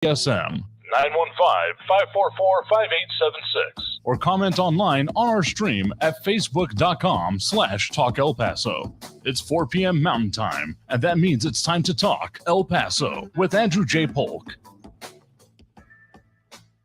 KTSM. 915-544-5876. Or comment online on our stream at facebook.com/Talk El Paso. It's 4 p.m. Mountain Time, and that means it's time to talk El Paso with Andrew J. Polk.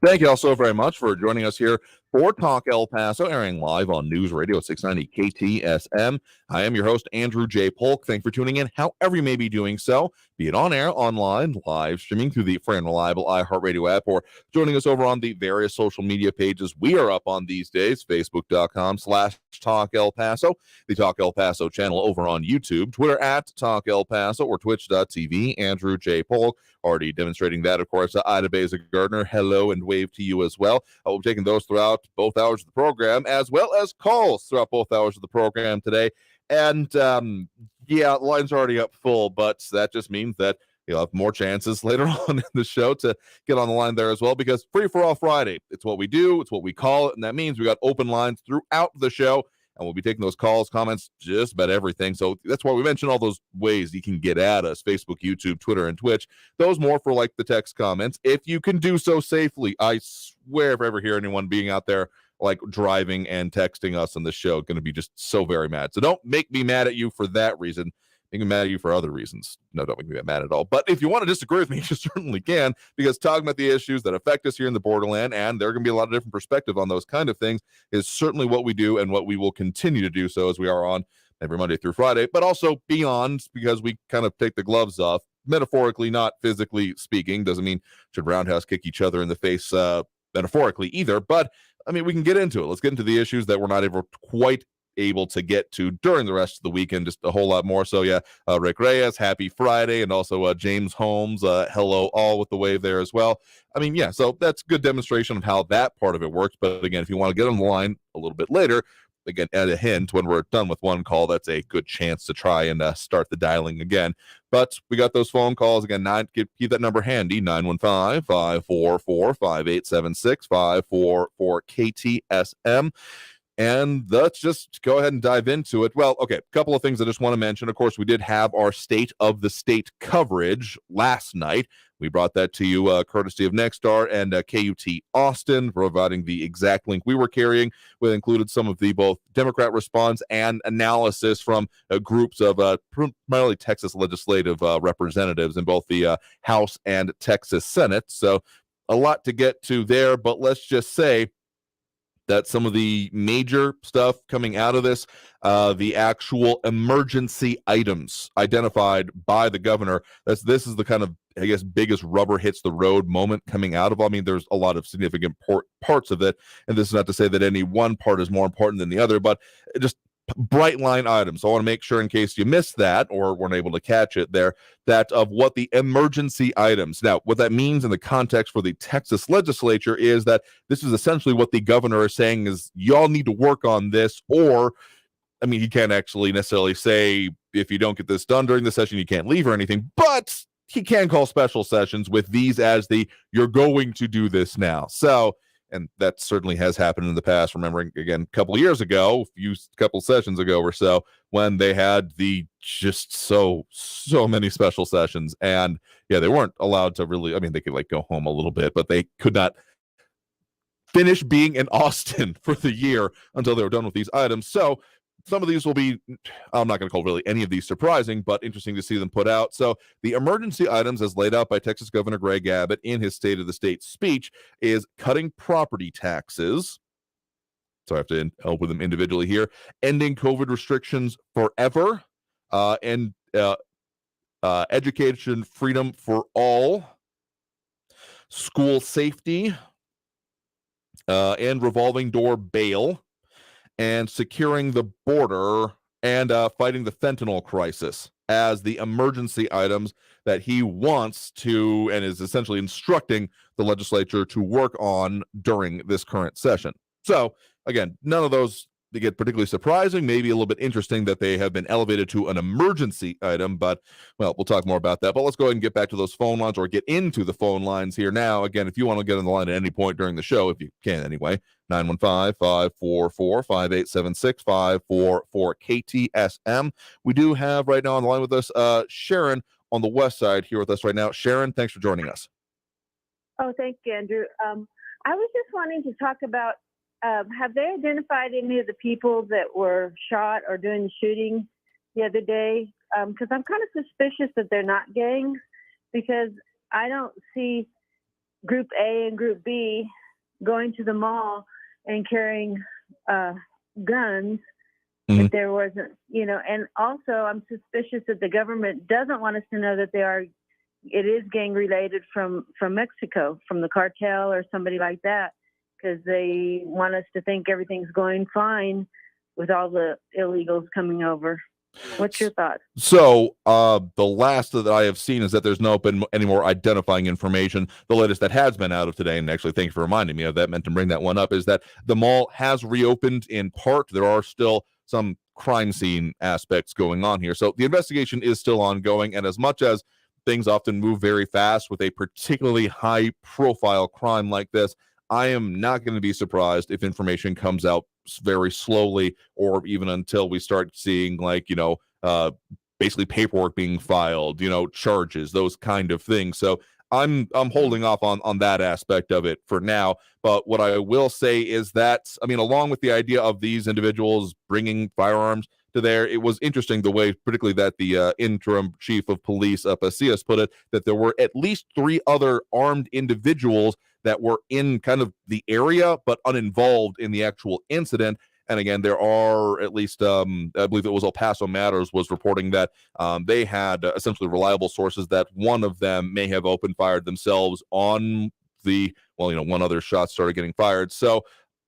Thank you all so very much for joining us here for Talk El Paso, airing live on News Radio 690 KTSM. I am your host, Andrew J. Polk. Thanks for tuning in, however you may be doing so, be it on air, online, live streaming through the free and reliable iHeartRadio app, or joining us over on the various social media pages we are up on these days, facebook.com/Talk El Paso, the Talk El Paso channel over on YouTube, Twitter at Talk El Paso, or twitch.tv, Andrew J. Polk. Already demonstrating that, of course, Ida Beza-Gardner, hello and wave to you as well. We'll be taking those throughout both hours of the program, as well as calls throughout both hours of the program today. And, yeah, the line's already up full, but that just means that you'll have more chances later on in the show to get on the line there as well, because Free for All Friday, it's what we do, it's what we call it, and that means we got open lines throughout the show, and we'll be taking those calls, comments, just about everything. So that's why we mentioned all those ways you can get at us: Facebook, YouTube, Twitter, and Twitch. Those more for like the text comments, if you can do so safely. I swear, if I ever hear anyone being out there like driving and texting us on the show, going to be just so very mad. So don't make me mad at you for that reason. Make me mad at you for other reasons. No, don't make me mad at all. But if you want to disagree with me, you certainly can, because talking about the issues that affect us here in the borderland, and there are going to be a lot of different perspectives on those kind of things, is certainly what we do and what we will continue to do so as we are on every Monday through Friday, but also beyond, because we kind of take the gloves off, metaphorically, not physically speaking. Doesn't mean should roundhouse kick each other in the face metaphorically either, but I mean, we can get into it. Let's get into the issues that we're not quite able to get to during the rest of the weekend, just a whole lot more. So yeah, Rick Reyes, happy Friday, and also James Holmes, hello all, with the wave there as well. I mean, yeah, so that's good demonstration of how that part of it works. But again, if you want to get on the line a little bit later, again, add a hint, when we're done with one call, that's a good chance to try and start the dialing again. But we got those phone calls again. Keep that number handy: 915-544-5876, 544-KTSM. And let's just go ahead and dive into it. Well, okay, a couple of things I just want to mention. Of course, we did have our State of the State coverage last night. We brought that to you courtesy of Nexstar and KUT Austin, providing the exact link we were carrying. We included some of the both Democrat response and analysis from groups of primarily Texas legislative representatives in both the House and Texas Senate. So a lot to get to there, but let's just say that some of the major stuff coming out of this, the actual emergency items identified by the governor, this is the kind of, I guess, biggest rubber hits the road moment coming out of. I mean, there's a lot of significant parts of it, and this is not to say that any one part is more important than the other, but just bright line items. So I want to make sure, in case you missed that or weren't able to catch it there, that of what the emergency items. Now, what that means in the context for the Texas legislature is that this is essentially what the governor is saying is, y'all need to work on this, or, I mean, he can't actually necessarily say, if you don't get this done during the session, you can't leave or anything, but he can call special sessions with these as the, you're going to do this now. So, and that certainly has happened in the past. Remembering, again, a couple of years ago, couple sessions ago or so, when they had the just so many special sessions. And yeah, they weren't allowed to really, I mean, they could like go home a little bit, but they could not finish being in Austin for the year until they were done with these items. So some of these will be, I'm not going to call really any of these surprising, but interesting to see them put out. So the emergency items, as laid out by Texas Governor Greg Abbott in his State of the State speech, is cutting property taxes. So I have to help with them individually here. Ending COVID restrictions forever, and education freedom for all, school safety, and revolving door bail, and securing the border, and fighting the fentanyl crisis as the emergency items that he wants to, and is essentially instructing the legislature to work on during this current session. So, again, none of those, they get particularly surprising, maybe a little bit interesting that they have been elevated to an emergency item, but, well, we'll talk more about that. But let's go ahead and get back to those phone lines, or get into the phone lines here now. Again, if you want to get on the line at any point during the show, if you can anyway, 915-544-5876, 544-KTSM. We do have right now on the line with us Sharon on the west side here with us right now. Sharon, thanks for joining us. Oh, thank you, Andrew. I was just wanting to talk about, have they identified any of the people that were shot or doing the shooting the other day? Because I'm kind of suspicious that they're not gangs, because I don't see Group A and Group B going to the mall and carrying guns. If there wasn't, and also I'm suspicious that the government doesn't want us to know that it is gang related from Mexico, from the cartel or somebody like that, because they want us to think everything's going fine with all the illegals coming over. What's your thoughts? So the last that I have seen is that there's not been any more identifying information. The latest that has been out of today, and actually thank you for reminding me of that, meant to bring that one up, is that the mall has reopened in part. There are still some crime scene aspects going on here. So the investigation is still ongoing, and as much as things often move very fast with a particularly high profile crime like this, I am not going to be surprised if information comes out very slowly, or even until we start seeing, like, basically paperwork being filed, charges, those kind of things. So I'm holding off on that aspect of it for now. But what I will say is that, along with the idea of these individuals bringing firearms to there, it was interesting the way, particularly that the interim chief of police, Pasillas, put it, that there were at least 3 other armed individuals that were in kind of the area but uninvolved in the actual incident. And again, there are at least, I believe it was El Paso Matters was reporting that they had essentially reliable sources that one of them may have opened fired themselves on one other shot started getting fired. So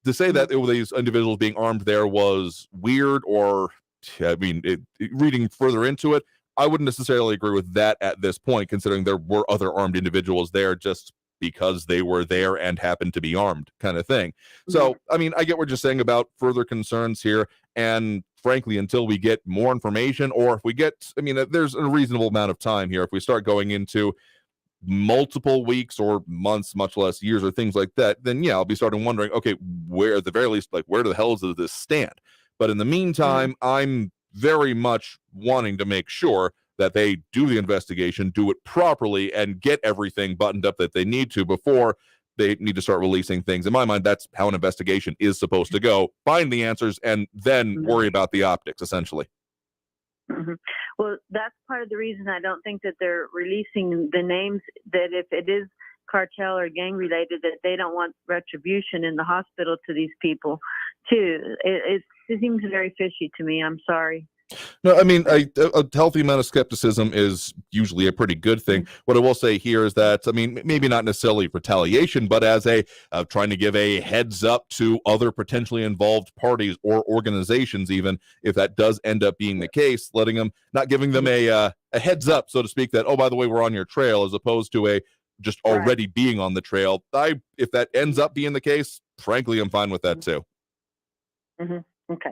to say that these individuals being armed there was weird, or, reading further into it, I wouldn't necessarily agree with that at this point, considering there were other armed individuals there just because they were there and happened to be armed, kind of thing. So, I get what you're saying about further concerns here. And frankly, until we get more information, or if we get, there's a reasonable amount of time here. If we start going into multiple weeks or months, much less years or things like that, then yeah, I'll be starting wondering, okay, where at the very least, like, where the hell does this stand? But in the meantime, I'm very much wanting to make sure that they do the investigation, do it properly, and get everything buttoned up that they need to before they need to start releasing things. In my mind, that's how an investigation is supposed to go. Find the answers and then worry about the optics, essentially. Well, that's part of the reason I don't think that they're releasing the names, that if it is cartel or gang related, that they don't want retribution in the hospital to these people too. It seems very fishy to me. I'm sorry. No, a healthy amount of skepticism is usually a pretty good thing. What I will say here is that, maybe not necessarily retaliation, but as a trying to give a heads up to other potentially involved parties or organizations, even if that does end up being the case, not giving them a heads up, so to speak, that, oh, by the way, we're on your trail, as opposed to a just already being on the trail. If that ends up being the case, frankly, I'm fine with that too. Okay.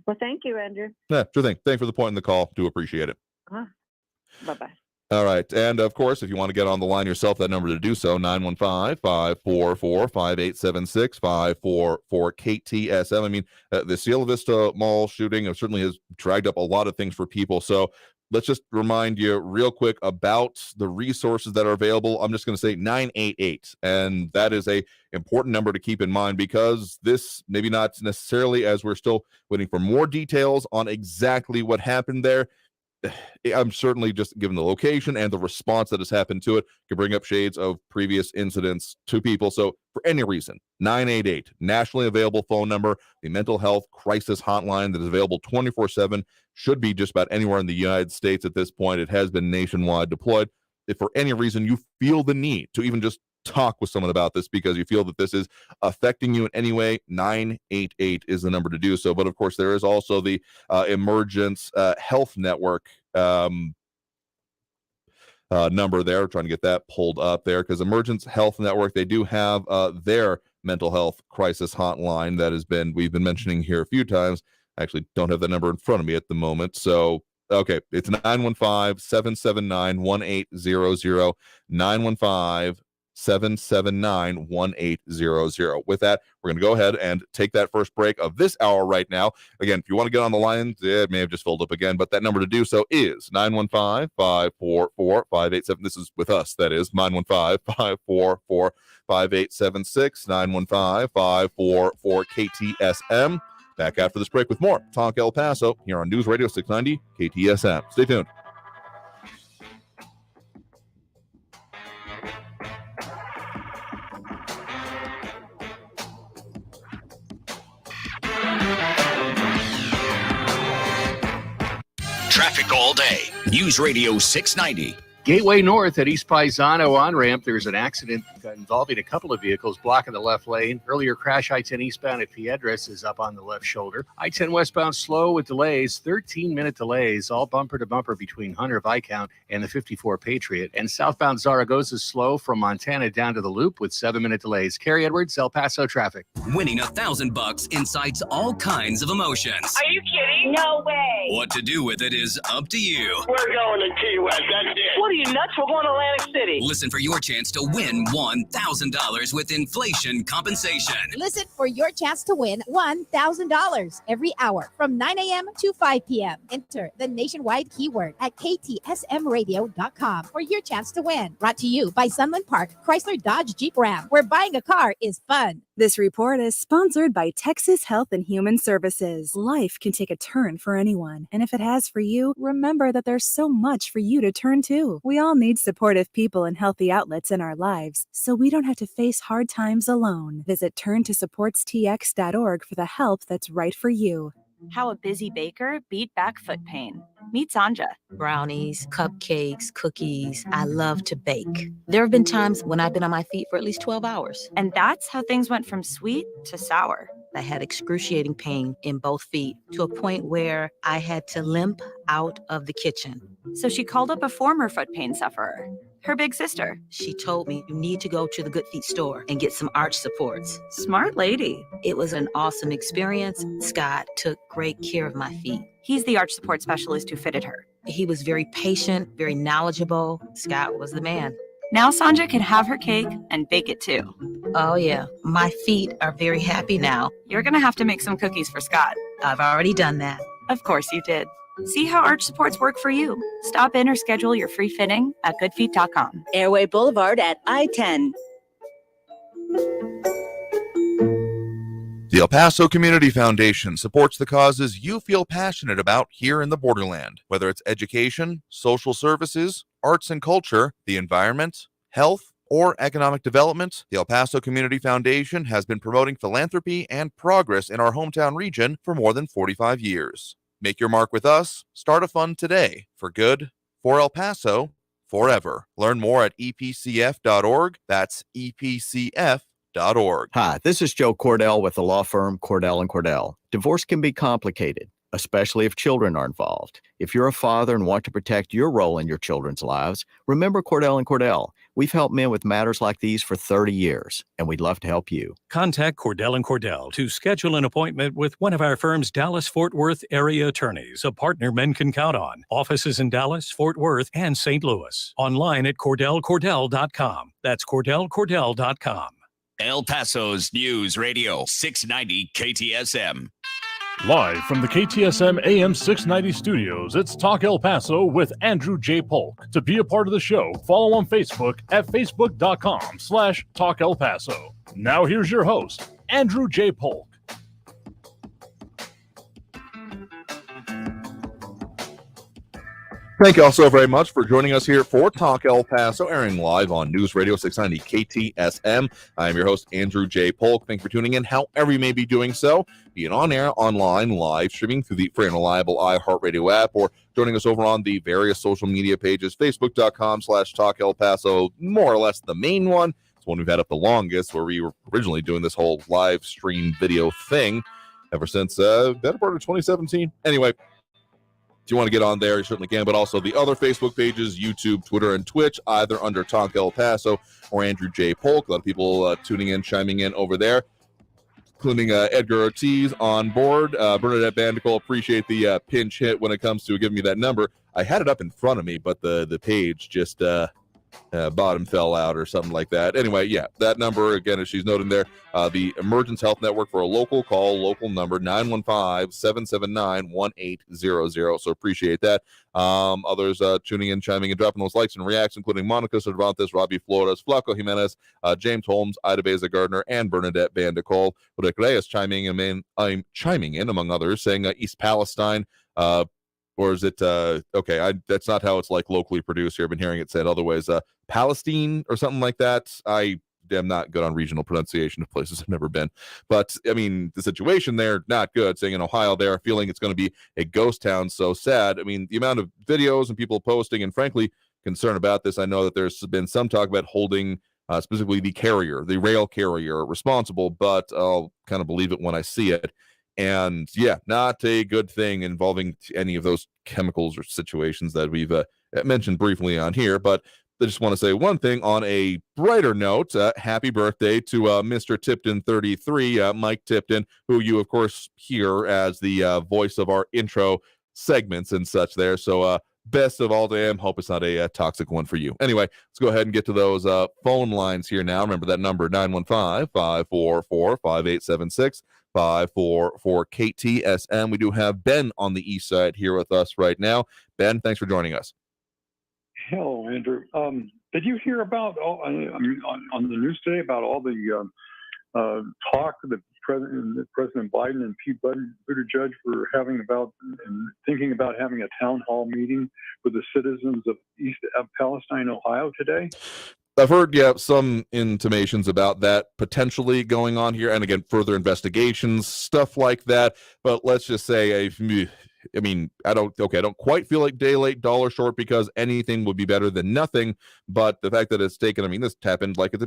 Well, thank you, Andrew. Yeah, sure thing. Thanks for the point in the call. Do appreciate it. Bye-bye. All right. And of course, if you want to get on the line yourself, that number to do so, 915-544-5876, 544-KTSM. The Cielo Vista Mall shooting certainly has dragged up a lot of things for people. So let's just remind you real quick about the resources that are available. I'm just going to say 988, and that is a important number to keep in mind, because this, maybe not necessarily, as we're still waiting for more details on exactly what happened there, I'm certainly, just given the location and the response that has happened to it, could bring up shades of previous incidents to people. So for any reason, 988, nationally available phone number, the mental health crisis hotline that is available 24/7, should be just about anywhere in the United States at this point. It has been nationwide deployed. If for any reason you feel the need to even just talk with someone about this, because you feel that this is affecting you in any way, 988 is the number to do so. But of course, there is also the Emergence Health Network number there. Trying to get that pulled up there, because Emergence Health Network, they do have their mental health crisis hotline that we've been mentioning here a few times. I actually don't have that number in front of me at the moment. So okay, it's 915-779-1800, 779-1800. With that, we're going to go ahead and take that first break of this hour right now. Again, if you want to get on the line, it may have just filled up again, but that number to do so is 915-544-5877. This is with us, that is 915-544-5876, 915-544-KTSM. Back after this break with more Talk El Paso here on News Radio 690 KTSM. Stay tuned. Traffic all day. News Radio 690. Gateway North at East Paisano on-ramp, there's an accident involving a couple of vehicles blocking the left lane. Earlier crash, I-10 eastbound at Piedras is up on the left shoulder. I-10 westbound slow with delays, 13-minute delays, all bumper to bumper between Hunter, Viscount, and the 54 Patriot. And southbound Zaragoza is slow from Montana down to the Loop with 7-minute delays. Carrie Edwards, El Paso traffic. Winning $1,000 incites all kinds of emotions. Are you kidding? No way. What to do with it is up to you. We're going to Key West, that's it. What are you, nuts? We're going to Atlantic City. Listen for your chance to win $1,000 with inflation compensation. Listen for your chance to win $1,000 every hour from 9 a.m. to 5 p.m. Enter the nationwide keyword at ktsmradio.com for your chance to win. Brought to you by Sunland Park, Chrysler Dodge Jeep Ram, where buying a car is fun. This report is sponsored by Texas Health and Human Services. Life can take a turn for anyone, and if it has for you, remember that there's so much for you to turn to. We all need supportive people and healthy outlets in our lives, so we don't have to face hard times alone. Visit turntosupportstx.org for the help that's right for you. How a busy baker beat back foot pain. Meet Sanja. Brownies, cupcakes, cookies. I love to bake. There have been times when I've been on my feet for at least 12 hours. And that's how things went from sweet to sour. I had excruciating pain in both feet to a point where I had to limp out of the kitchen. So she called up a former foot pain sufferer, her big sister. She told me, you need to go to the Good Feet store and get some arch supports. Smart lady. It was an awesome experience. Scott took great care of my feet. He's the arch support specialist who fitted her. He was very patient, very knowledgeable. Scott was the man. Now Sanja can have her cake and bake it too. Oh yeah, my feet are very happy now. You're gonna have to make some cookies for Scott. I've already done that. Of course you did. See how arch supports work for you. Stop in or schedule your free fitting at goodfeet.com. Airway Boulevard at I-10. The El Paso Community Foundation supports the causes you feel passionate about here in the borderland, whether it's education, social services, arts and culture, the environment, health, or economic development. The El Paso Community Foundation has been promoting philanthropy and progress in our hometown region for more than 45 years. Make your mark with us. Start a fund today for good, for El Paso, forever. Learn more at epcf.org. That's epcf.org. Hi, this is Joe Cordell with the law firm Cordell & Cordell. Divorce can be complicated, especially if children are involved. If you're a father and want to protect your role in your children's lives, remember Cordell & Cordell. We've helped men with matters like these for 30 years, and we'd love to help you. Contact Cordell & Cordell to schedule an appointment with one of our firm's Dallas-Fort Worth area attorneys, a partner men can count on. Offices in Dallas, Fort Worth, and St. Louis. Online at CordellCordell.com. That's CordellCordell.com. El Paso's News Radio 690 KTSM. Live from the KTSM AM 690 studios, it's Talk El Paso with Andrew J. Polk. To be a part of the show, follow on Facebook at facebook.com/Talk El Paso. Now here's your host, Andrew J. Polk. Thank you all so very much for joining us here for Talk El Paso, airing live on News Radio 690 KTSM. I am your host, Andrew J. Polk. Thank you for tuning in, however you may be doing so, be it on air, online, live, streaming through the free and reliable iHeartRadio app, or joining us over on the various social media pages, facebook.com/Talk El Paso, more or less the main one. It's one we've had up the longest, where we were originally doing this whole live stream video thing ever since better part of 2017. Anyway, if you want to get on there, you certainly can, but also the other Facebook pages, YouTube, Twitter, and Twitch, either under Talk El Paso or Andrew J. Polk. A lot of people tuning in, chiming in over there, including Edgar Ortiz on board. Bernadette Bandicool, appreciate the pinch hit when it comes to giving me that number. I had it up in front of me, but the page just bottom fell out or something like that. Anyway, yeah, that number, again, as she's noting there, the Emergence Health Network for a local call, local number 915-779-1800. So appreciate that. Others tuning in, chiming in, dropping those likes and reacts, including Monica Cervantes, Robbie Flores, Flaco Jimenez, James Holmes, Ida Beza Gardner, and Bernadette Van de Cole. Rick Reyes chiming in, among others, saying East Palestine, or is it okay? That's not how it's like locally produced here. I've been hearing it said otherwise. Palestine or something like that. I am not good on regional pronunciation of places I've never been, but I mean the situation there not good. Saying in Ohio, they're feeling it's going to be a ghost town. So sad. I mean the amount of videos and people posting, and frankly concern about this. I know that there's been some talk about holding specifically the rail carrier responsible, but I'll kind of believe it when I see it. And yeah, not a good thing involving any of those chemicals or situations that we've mentioned briefly on here. But I just want to say one thing on a brighter note. Happy birthday to Mr. Tipton 33, Mike Tipton, who you, of course, hear as the voice of our intro segments and such there. So best of all to him. Hope it's not a toxic one for you. Anyway, let's go ahead and get to those phone lines here now. Remember that number, 915-544-5876. 544 KTSM. We do have Ben on the east side here with us right now. Ben, thanks for joining us. Hello, Andrew. Did you hear about on the news today about all the talk that President Biden and Pete Buttigieg were having about and thinking about having a town hall meeting with the citizens of East Palestine, Ohio today? I've heard, some intimations about that potentially going on here, and again, further investigations, stuff like that. But let's just say, I don't quite feel like day late, dollar short, because anything would be better than nothing. But the fact that it's taken, this happened like at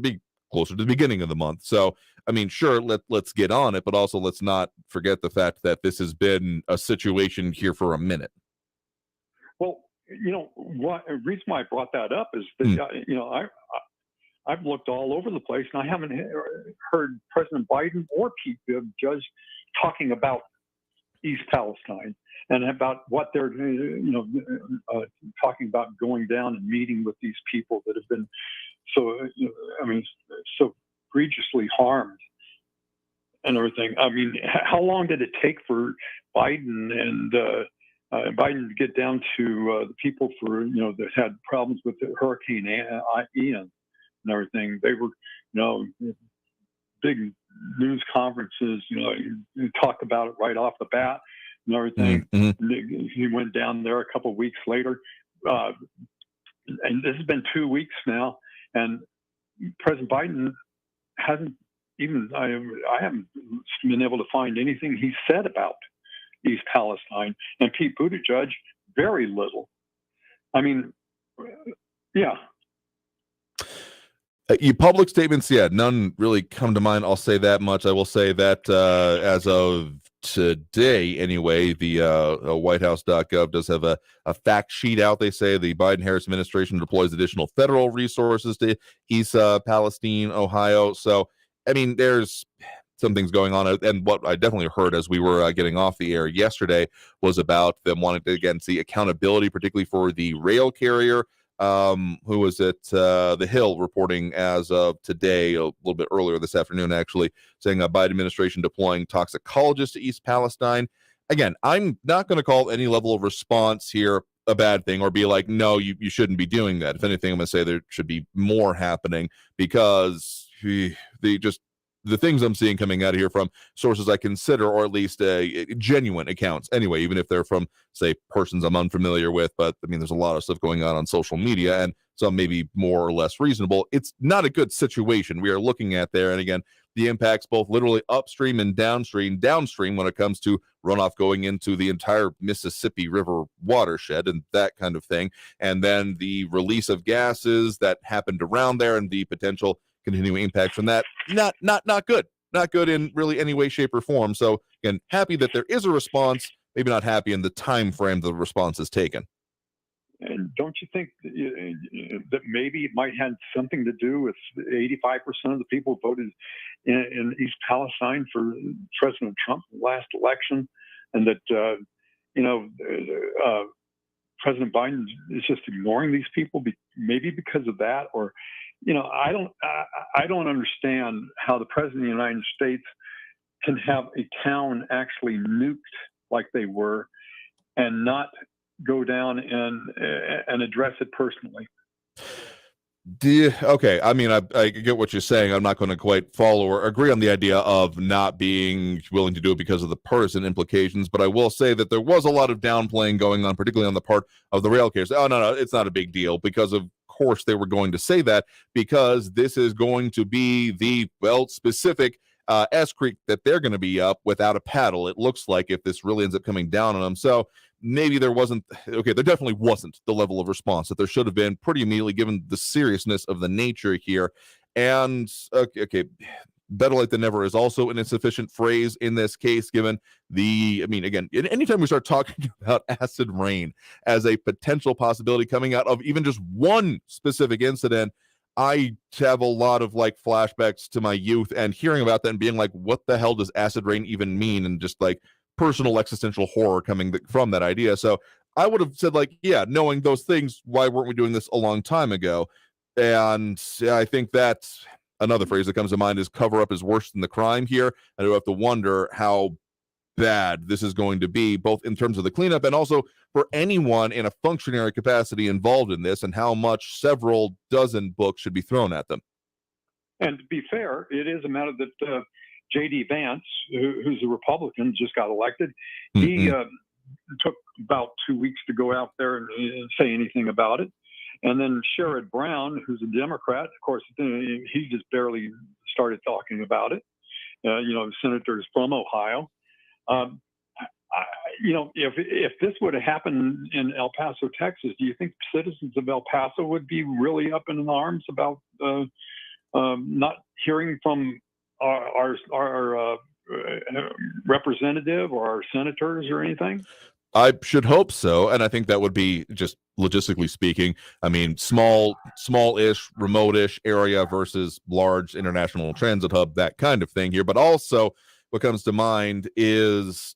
closer to the beginning of the month. So, sure, let's get on it, but also let's not forget the fact that this has been a situation here for a minute. Well, the reason why I brought that up is that, I've looked all over the place and I haven't heard President Biden or Pete Buttigieg talking about East Palestine and about what they're, talking about going down and meeting with these people that have been so egregiously harmed and everything. How long did it take for Biden and Biden to get down to the people that had problems with the Hurricane Ian and everything? They were, big news conferences, talked about it right off the bat and everything. Mm-hmm. He went down there a couple of weeks later. And this has been 2 weeks now. And President Biden hasn't even, I haven't been able to find anything he said about East Palestine, and Pete Buttigieg, very little. Your public statements, none really come to mind. I'll say that much. I will say that as of today, anyway, the whitehouse.gov does have a fact sheet out. They say the Biden-Harris administration deploys additional federal resources to East Palestine, Ohio. So, there's some things going on. And what I definitely heard as we were getting off the air yesterday was about them wanting to, again, see accountability, particularly for the rail carrier. Who was at The Hill reporting as of today, a little bit earlier this afternoon, actually, saying Biden administration deploying toxicologists to East Palestine. Again, I'm not going to call any level of response here a bad thing or be like, no, you shouldn't be doing that. If anything, I'm going to say there should be more happening, because the things I'm seeing coming out of here from sources I consider, or at least genuine accounts anyway, even if they're from, say, persons I'm unfamiliar with. But there's a lot of stuff going on social media, and some maybe more or less reasonable. It's not a good situation we are looking at there. And again, the impacts both literally upstream and downstream when it comes to runoff going into the entire Mississippi River watershed and that kind of thing. And then the release of gases that happened around there and the potential continuing impacts from that, not good in really any way, shape, or form. So again, happy that there is a response, maybe not happy in the time frame the response is taken. And don't you think that maybe it might have something to do with 85% of the people voted in East Palestine for President Trump in the last election, and that President Biden is just ignoring these people, maybe because of that, or, I don't understand how the President of the United States can have a town actually nuked like they were and not go down and address it personally. Okay, I mean, I get what you're saying. I'm not going to quite follow or agree on the idea of not being willing to do it because of the partisan implications, but I will say that there was a lot of downplaying going on, particularly on the part of the rail carriers. Oh, no, it's not a big deal, because of course they were going to say that, because this is going to be the, specific S Creek that they're going to be up without a paddle, it looks like, if this really ends up coming down on them. So maybe there definitely wasn't the level of response that there should have been pretty immediately, given the seriousness of the nature here. And okay, better late than never is also an insufficient phrase in this case, given again, anytime we start talking about acid rain as a potential possibility coming out of even just one specific incident, I have a lot of flashbacks to my youth and hearing about that and being like, what the hell does acid rain even mean? And just personal existential horror coming from that idea. So I would have said knowing those things, why weren't we doing this a long time ago? And I think that's another phrase that comes to mind is cover up is worse than the crime here. I do have to wonder how bad this is going to be, both in terms of the cleanup and also for anyone in a functionary capacity involved in this, and how much several dozen books should be thrown at them. And to be fair, it is a matter that J.D. Vance, who's a Republican, just got elected. He took about 2 weeks to go out there and say anything about it. And then Sherrod Brown, who's a Democrat, of course, he just barely started talking about it. Senators from Ohio. If this would have happened in El Paso, Texas, do you think citizens of El Paso would be really up in arms about not hearing from our representative or our senators or anything? I should hope so, and I think that would be, just logistically speaking, small-ish, remote-ish area versus large international transit hub, that kind of thing here. But also, what comes to mind is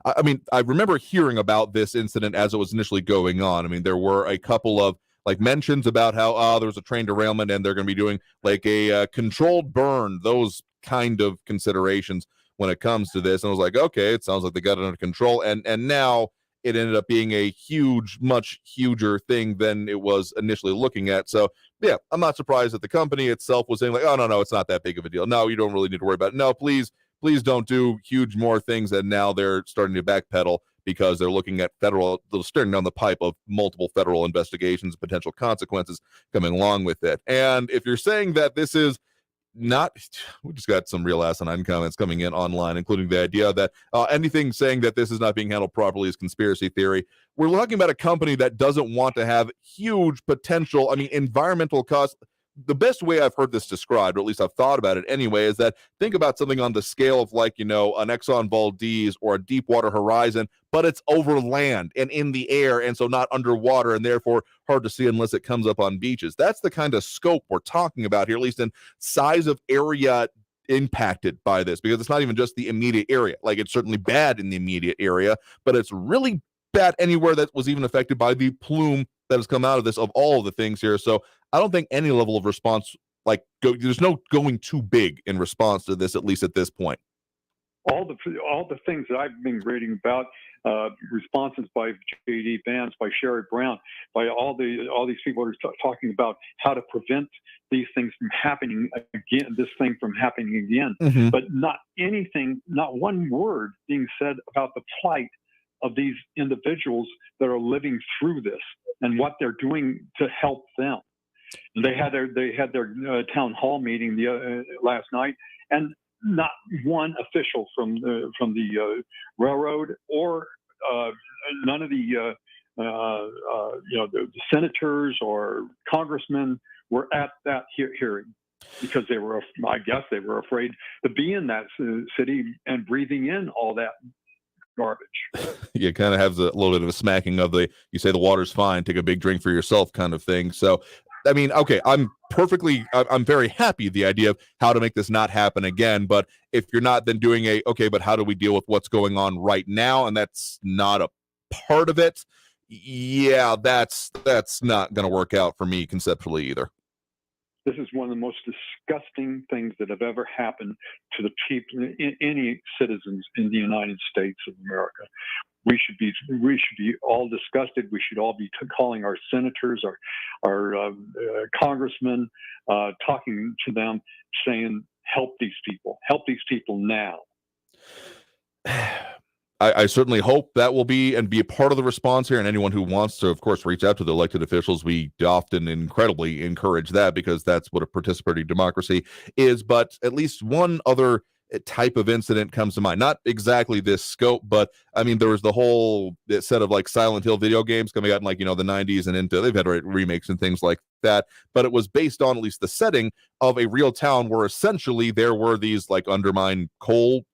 I remember hearing about this incident as it was initially going on. There were a couple of mentions about how there was a train derailment and they're going to be doing a controlled burn, those kind of considerations when it comes to this. And I was like, okay, it sounds like they got it under control. And now it ended up being a much huger thing than it was initially looking at. So yeah, I'm not surprised that the company itself was saying oh, no, it's not that big of a deal. No, you don't really need to worry about it. No, please don't do huge more things. And now they're starting to backpedal because they're looking at they're staring down the pipe of multiple federal investigations, potential consequences coming along with it. And if you're saying that this is we just got some real asinine comments coming in online, including the idea that anything saying that this is not being handled properly is conspiracy theory. We're talking about a company that doesn't want to have huge potential, environmental costs. The best way I've heard this described, or at least I've thought about it anyway, is that think about something on the scale of an Exxon Valdez or a Deepwater Horizon, but it's over land and in the air, and so not underwater, and therefore hard to see unless it comes up on beaches. That's the kind of scope we're talking about here, at least in size of area impacted by this, because it's not even just the immediate area. It's certainly bad in the immediate area, but it's really bad anywhere that was even affected by the plume that has come out of this, of all of the things here. So I don't think any level of response, there's no going too big in response to this, at least at this point. All the things that I've been reading about, responses by J.D. Vance, by Sherrod Brown, by all these people who are talking about how to prevent these things from happening again, Mm-hmm. But not one word being said about the plight of these individuals that are living through this and what they're doing to help them. They had their town hall meeting last night, and not one official from the railroad or none of the senators or congressmen were at that hearing, because I guess they were afraid to be in that city and breathing in all that garbage. You kind of have a little bit of a smacking of you say the water's fine, take a big drink for yourself kind of thing. So okay, I'm very happy the idea of how to make this not happen again. But if you're not then doing but how do we deal with what's going on right now? And that's not a part of it. yeah, that's not going to work out for me conceptually either. This is one of the most disgusting things that have ever happened to the people, any citizens in the United States of America. We should be all disgusted. We should all be calling our senators, our congressmen, talking to them, saying, help these people now. I certainly hope that will be a part of the response here. And anyone who wants to, of course, reach out to the elected officials, we often incredibly encourage that because that's what a participatory democracy is. But at least one other type of incident comes to mind. Not exactly this scope, but I mean, there was the whole set of like Silent Hill video games coming out in like, the 90s and into, they've had remakes and things like that. But it was based on at least the setting of a real town where essentially there were these like underground coal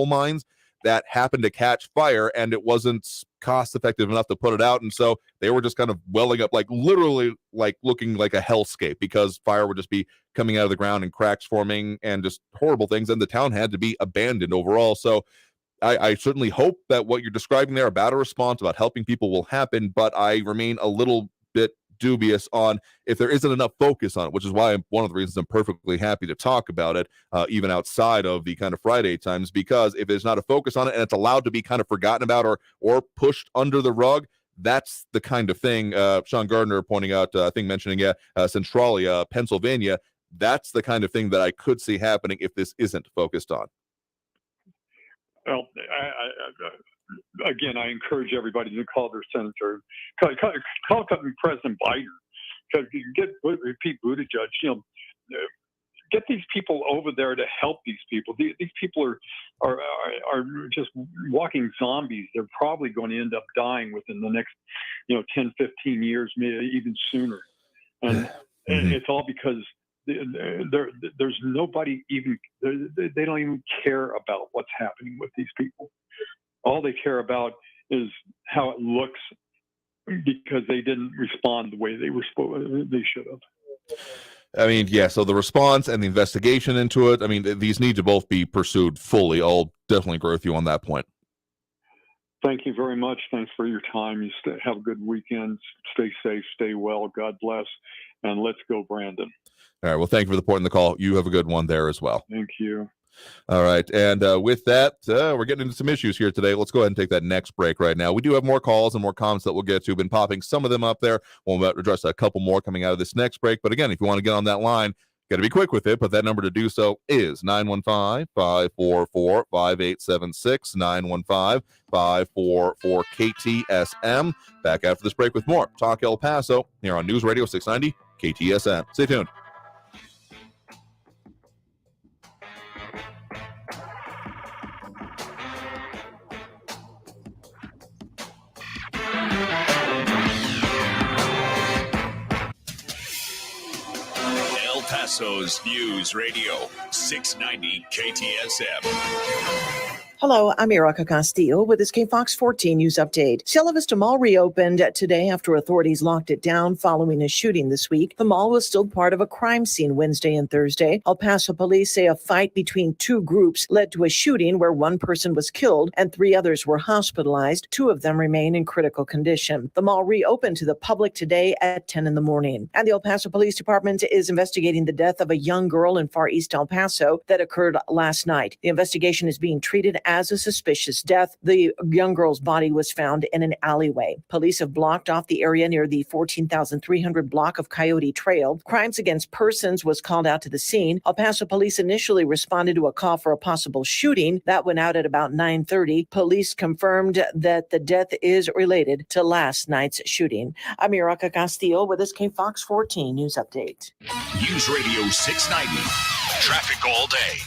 mines that happened to catch fire, and it wasn't cost effective enough to put it out. And so they were just kind of welling up, like literally like looking like a hellscape because fire would just be coming out of the ground and cracks forming and just horrible things. And the town had to be abandoned overall. So I certainly hope that what you're describing there about a response, about helping people will happen, but I remain a little bit dubious on if there isn't enough focus on it, which is why one of the reasons I'm perfectly happy to talk about it, even outside of the kind of Friday times, because if there's not a focus on it and it's allowed to be kind of forgotten about or pushed under the rug, that's the kind of thing Sean Gardner pointing out, I think mentioning Centralia, Pennsylvania, that's the kind of thing that I could see happening if this isn't focused on. Well, again, I encourage everybody to call their senator, call President Biden, get Pete Buttigieg, get these people over there to help these people. These people are just walking zombies. They're probably going to end up dying within the next, 10, 15 years, maybe even sooner. And it's all because there's nobody they don't even care about what's happening with these people. All they care about is how it looks because they didn't respond the way they should have. I mean, yeah, so the response and the investigation into it, I mean, these need to both be pursued fully. I'll definitely agree with you on that point. Thank you very much. Thanks for your time. You have a good weekend. Stay safe, stay well. God bless. And let's go, Brandon. All right. Well, thank you for the point in the call. You have a good one there as well. Thank you. All right. And with that, we're getting into some issues here today. Let's go ahead and take that next break right now. We do have more calls and more comments that we'll get to. Been popping some of them up there. We'll address a couple more coming out of this next break. But again, if you want to get on that line, got to be quick with it. But that number to do so is 915-544-5876, 915-544-KTSM. Back after this break with more Talk El Paso here on News Radio 690 KTSM. Stay tuned. El Paso's News Radio 690 KTSM. Hello, I'm Erica Castillo with this KFOX 14 News Update. Cielo Vista Mall reopened today after authorities locked it down following a shooting this week. The mall was still part of a crime scene Wednesday and Thursday. El Paso police say a fight between two groups led to a shooting where one person was killed and 3 others were hospitalized. 2 of them remain in critical condition. The mall reopened to the public today at 10 in the morning. And the El Paso Police Department is investigating the death of a young girl in Far East El Paso that occurred last night. The investigation is being treated as a suspicious death. The young girl's body was found in an alleyway. Police have blocked off the area near the 14,300 block of Coyote Trail. Crimes Against Persons was called out to the scene. El Paso police initially responded to a call for a possible shooting. That went out at about 9:30. Police confirmed that the death is related to last night's shooting. I'm Erica Castillo with this KFOX 14 News Update. News Radio 690. Traffic all day.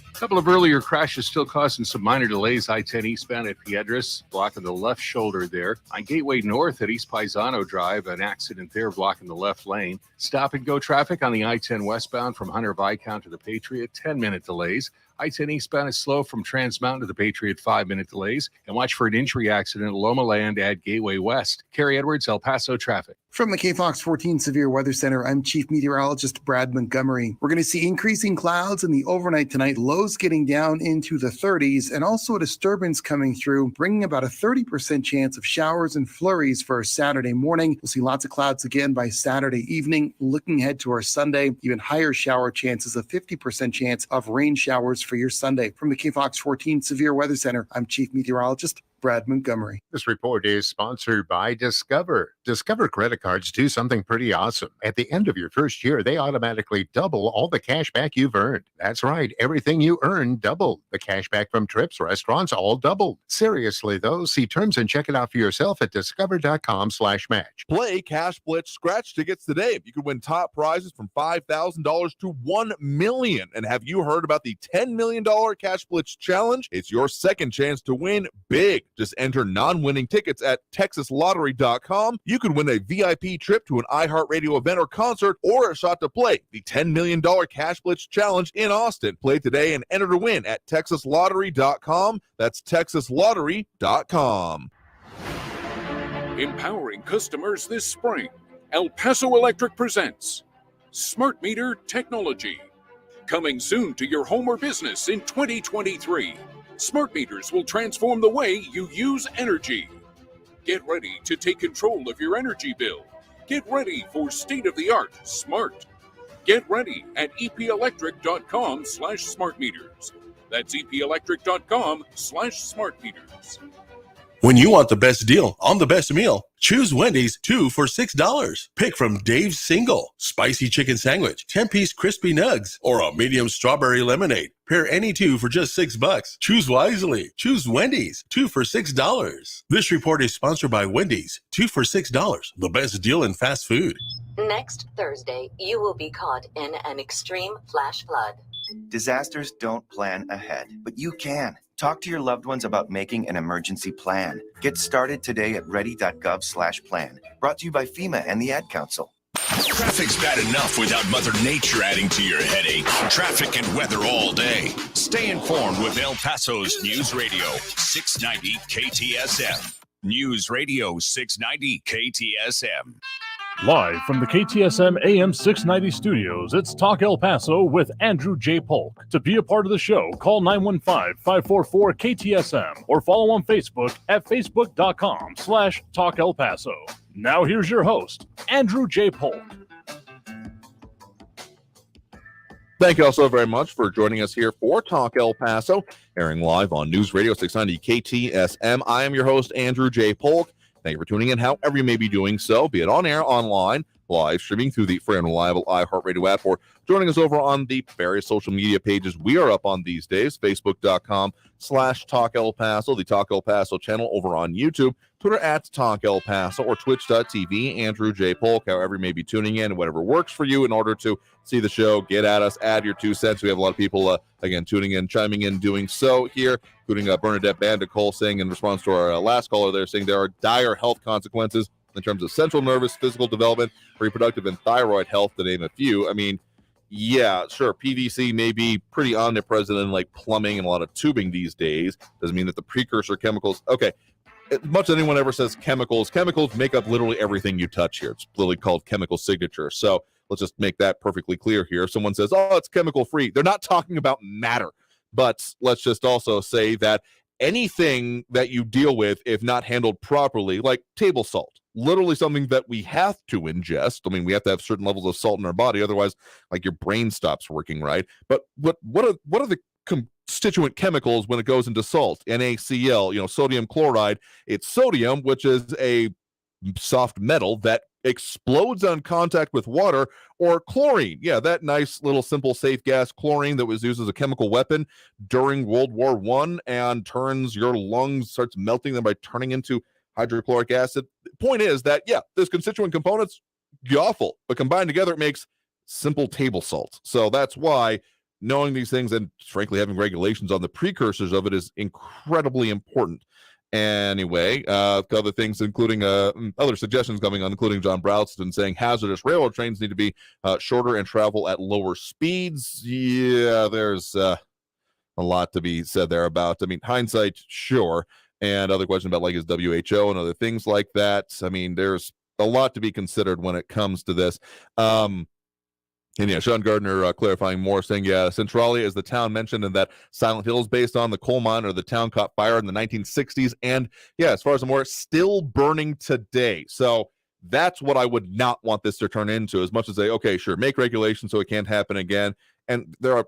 A couple of earlier crashes still causing some minor delays. I-10 eastbound at Piedras, blocking the left shoulder there. On Gateway North at East Paisano Drive, an accident there blocking the left lane. Stop and go traffic on the I-10 westbound from Hunter Viscount to the Patriot, 10-minute delays. I-10 eastbound is slow from Trans Mountain to the Patriot, 5-minute delays. And watch for an injury accident at Loma Land at Gateway West. Kerry Edwards, El Paso traffic. From the KFOX 14 Severe Weather Center, I'm Chief Meteorologist Brad Montgomery. We're going to see increasing clouds in the overnight tonight, lows getting down into the 30s, and also a disturbance coming through, bringing about a 30% chance of showers and flurries for Saturday morning. We'll see lots of clouds again by Saturday evening. Looking ahead to our Sunday, even higher shower chances, a 50% chance of rain showers for your Sunday. From the KFOX 14 Severe Weather Center, I'm Chief Meteorologist Brad Montgomery. This report is sponsored by Discover. Discover credit cards do something pretty awesome. At the end of your first year, they automatically double all the cash back you've earned. That's right. Everything you earn doubled. The cash back from trips, restaurants, all doubled. Seriously, though, see terms and check it out for yourself at discover.com/match. Play Cash Blitz scratch tickets today. You could win top prizes from $5,000 to $1 million. And have you heard about the $10 million Cash Blitz challenge? It's your second chance to win big. Just enter non-winning tickets at texaslottery.com. You could win a VIP trip to an iHeartRadio event or concert, or a shot to play the $10 million Cash Blitz Challenge in Austin. Play today and enter to win at texaslottery.com. That's texaslottery.com. Empowering customers this spring, El Paso Electric presents Smart Meter Technology. Coming soon to your home or business in 2023. Smart meters will transform the way you use energy. Get ready to take control of your energy bill. Get ready for state-of-the-art smart. Get ready at epelectric.com/smart meters. That's epelectric.com/smart meters. When you want the best deal on the best meal, choose Wendy's 2 for $6. Pick from Dave's Single, Spicy Chicken Sandwich, 10-piece Crispy Nugs, or a medium strawberry lemonade. Pair any two for just $6. Choose wisely. Choose Wendy's 2 for $6. This report is sponsored by Wendy's 2 for $6, the best deal in fast food. Next Thursday, you will be caught in an extreme flash flood. Disasters don't plan ahead, but you can. Talk to your loved ones about making an emergency plan. Get started today at ready.gov/plan. Brought to you by FEMA and the Ad Council. Traffic's bad enough without Mother Nature adding to your headache. Traffic and weather all day. Stay informed with El Paso's News Radio 690 KTSM. News Radio 690 KTSM. Live from the KTSM AM 690 studios, it's Talk El Paso with Andrew J. Polk. To be a part of the show, call 915-544-KTSM or follow on Facebook at facebook.com/Talk El Paso. Now here's your host, Andrew J. Polk. Thank you all so very much for joining us here for Talk El Paso, airing live on News Radio 690 KTSM. I am your host, Andrew J. Polk. Thank you for tuning in, however you may be doing so, be it on air, online, live streaming through the free and reliable iHeartRadio app, or joining us over on the various social media pages we are up on these days, facebook.com/Talk El Paso, the Talk El Paso channel over on YouTube, Twitter at Talk El Paso, or twitch.tv, Andrew J. Polk, however you may be tuning in, whatever works for you in order to see the show, get at us, add your 2 cents. We have a lot of people, again, tuning in, chiming in, doing so here, including Bernadette Bandicole saying in response to our last caller there, saying there are dire health consequences in terms of central nervous, physical development, reproductive, and thyroid health, to name a few. I mean, yeah, sure, PVC may be pretty omnipresent in like plumbing and a lot of tubing these days. Doesn't mean that the precursor chemicals, okay, as much as anyone ever says chemicals make up literally everything you touch here. It's literally called chemical signature. So let's just make that perfectly clear here. If someone says, oh, it's chemical free, they're not talking about matter. But let's just also say that anything that you deal with, if not handled properly, like table salt, literally something that we have to ingest. I mean, we have to have certain levels of salt in our body, otherwise, like your brain stops working, right? But what are the constituent chemicals when it goes into salt? NaCl, sodium chloride. It's sodium, which is a soft metal that explodes on contact with water, or chlorine. Yeah, that nice little simple safe gas chlorine that was used as a chemical weapon during World War I and turns your lungs, starts melting them by turning into hydrochloric acid. The point is that, yeah, those constituent components, awful, but combined together, it makes simple table salt. So that's why knowing these things and frankly having regulations on the precursors of it is incredibly important. Anyway, other things, including other suggestions coming on, including John Browston saying hazardous railroad trains need to be shorter and travel at lower speeds. Yeah, there's a lot to be said there about, I mean, hindsight, sure. And other question about like his WHO and other things like that. I mean, there's a lot to be considered when it comes to this. And yeah, Sean Gardner clarifying more, saying, yeah, Centralia is the town mentioned in that Silent Hill is based on. The coal mine or the town caught fire in the 1960s. And yeah, as far as I'm aware, still burning today. So that's what I would not want this to turn into, as much as say, okay, sure, make regulations so it can't happen again. And I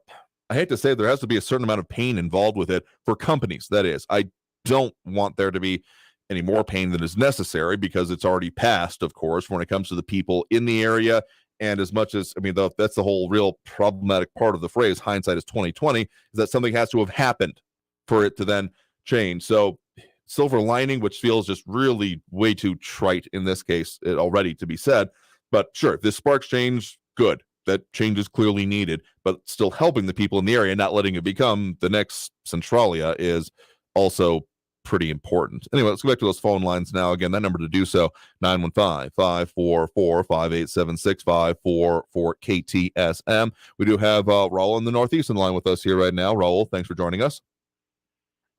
hate to say, there has to be a certain amount of pain involved with it for companies. That is, I don't want there to be any more pain than is necessary, because it's already passed, of course, when it comes to the people in the area. And as much as, I mean, that's the whole real problematic part of the phrase, hindsight is 2020, is that something has to have happened for it to then change. So silver lining, which feels just really way too trite in this case already to be said. But sure, if this sparks change, good. That change is clearly needed, but still helping the people in the area, not letting it become the next Centralia, is also pretty important. Anyway, let's go back to those phone lines now. Again, that number to do so, 915-544-5876, 544-KTSM. We do have Raul in the Northeast in line with us here right now. Raul, thanks for joining us.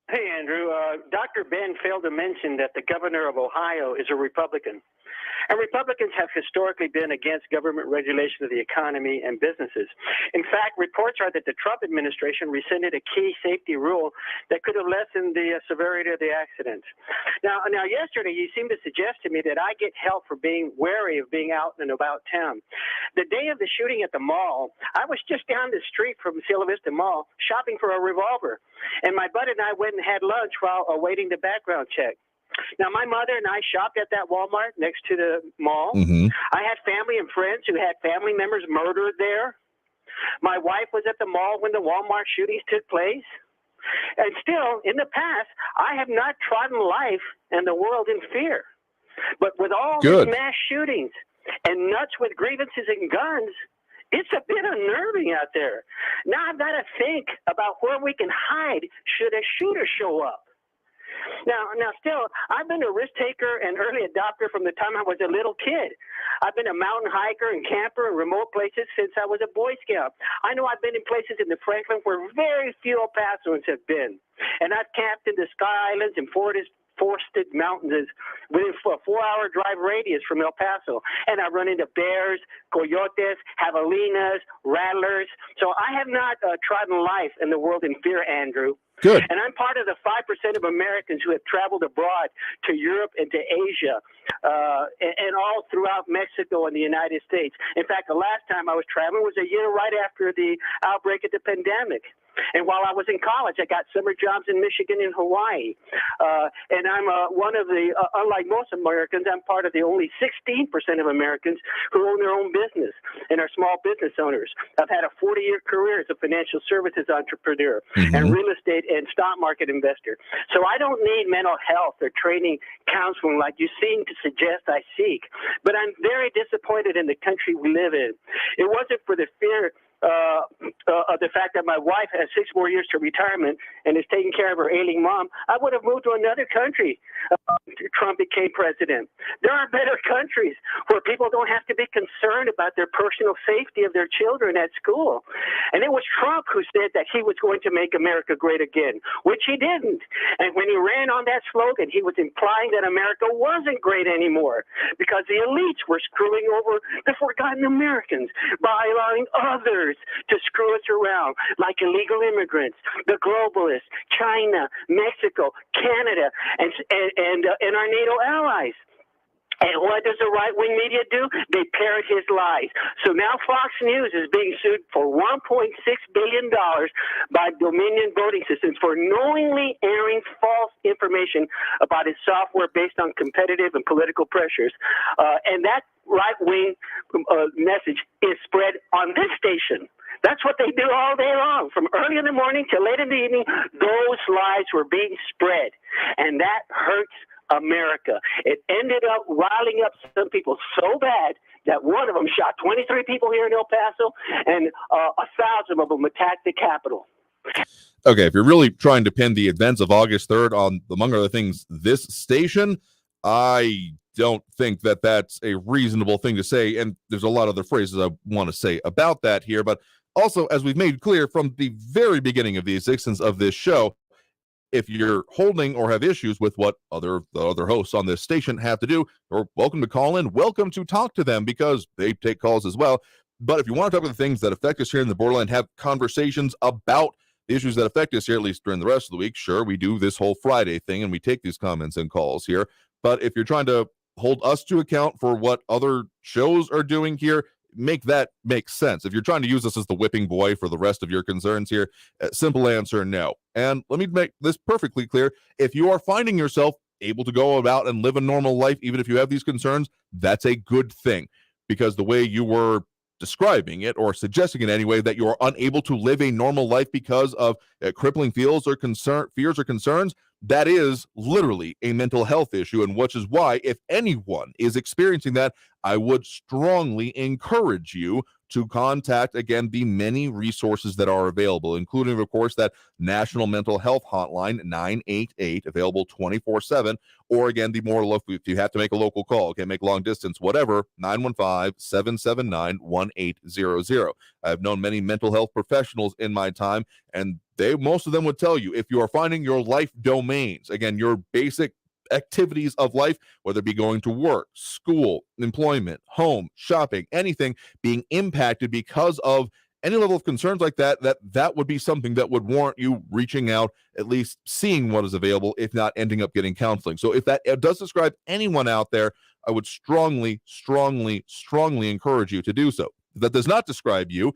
Hey, Andrew. Dr. Ben failed to mention that the governor of Ohio is a Republican. And Republicans have historically been against government regulation of the economy and businesses. In fact, reports are that the Trump administration rescinded a key safety rule that could have lessened the severity of the accident. Now, yesterday, you seemed to suggest to me that I get help for being wary of being out and about town. The day of the shooting at the mall, I was just down the street from Cielo Vista Mall shopping for a revolver. And my buddy and I went and had lunch while awaiting the background check. Now, my mother and I shopped at that Walmart next to the mall. Mm-hmm. I had family and friends who had family members murdered there. My wife was at the mall when the Walmart shootings took place. And still, in the past, I have not trodden life and the world in fear. But with all these mass shootings and nuts with grievances and guns, it's a bit unnerving out there. Now I've got to think about where we can hide should a shooter show up. Now, still, I've been a risk taker and early adopter from the time I was a little kid. I've been a mountain hiker and camper in remote places since I was a Boy Scout. I know I've been in places in the Franklin where very few El Pasoans have been. And I've camped in the Sky Islands and forested mountains within a 4-hour drive radius from El Paso. And I run into bears, coyotes, javelinas, rattlers. So I have not trodden life in the world in fear, Andrew. Good. And I'm part of the 5% of Americans who have traveled abroad to Europe and to Asia and all throughout Mexico and the United States. In fact, the last time I was traveling was a year right after the outbreak of the pandemic. And while I was in college, I got summer jobs in Michigan and Hawaii. And I'm one of the, unlike most Americans, I'm part of the only 16% of Americans who own their own business and are small business owners. I've had a 40-year career as a financial services entrepreneur and real estate and stock market investor. So I don't need mental health or training counseling like you seem to suggest I seek. But I'm very disappointed in the country we live in. It wasn't for the fear of the fact that my wife has 6 more years to retirement and is taking care of her ailing mom, I would have moved to another country. Trump became president. There are better countries where people don't have to be concerned about their personal safety of their children at school. And it was Trump who said that he was going to make America great again, which he didn't. And when he ran on that slogan, he was implying that America wasn't great anymore because the elites were screwing over the forgotten Americans by allowing others to screw us around, like illegal immigrants, the globalists, China, Mexico, Canada, and our NATO allies. And what does the right-wing media do? They parrot his lies. So now Fox News is being sued for $1.6 billion by Dominion Voting Systems for knowingly airing false information about its software based on competitive and political pressures. And that right-wing message is spread on this station. That's what they do all day long. From early in the morning till late in the evening, those lies were being spread. And that hurts America. It ended up riling up some people so bad that one of them shot 23 people here in El Paso and 1,000 of them attacked the Capitol. Okay, if you're really trying to pin the events of August 3rd on, among other things, this station, I don't think that that's a reasonable thing to say. And there's a lot of other phrases I want to say about that here, but Also, as we've made clear from the very beginning of the existence of this show, if you're holding or have issues with what the other hosts on this station have to do, you're welcome to call in. Welcome to talk to them because they take calls as well. But if you want to talk about the things that affect us here in the borderland, have conversations about the issues that affect us here, at least during the rest of the week, sure, we do this whole Friday thing and we take these comments and calls here. But if you're trying to hold us to account for what other shows are doing here, make that make sense. If you're trying to use us as the whipping boy for the rest of your concerns here, simple answer, no. And let me make this perfectly clear. If you are finding yourself able to go about and live a normal life, even if you have these concerns, that's a good thing, because the way you were describing it or suggesting it anyway, that you are unable to live a normal life because of crippling fears or concerns, that is literally a mental health issue, and which is why, if anyone is experiencing that, I would strongly encourage you to contact, again, the many resources that are available, including, of course, that National Mental Health Hotline, 988, available 24/7, or again, the more local, if you have to make a local call, okay, make long distance, whatever, 915-779-1800. I've known many mental health professionals in my time, and most of them would tell you, if you are finding your life domains, again, your basic activities of life, whether it be going to work, school, employment, home, shopping, anything being impacted because of any level of concerns like that, that would be something that would warrant you reaching out, at least seeing what is available, if not ending up getting counseling. So if that does describe anyone out there, I would strongly, strongly, strongly encourage you to do so. If that does not describe you,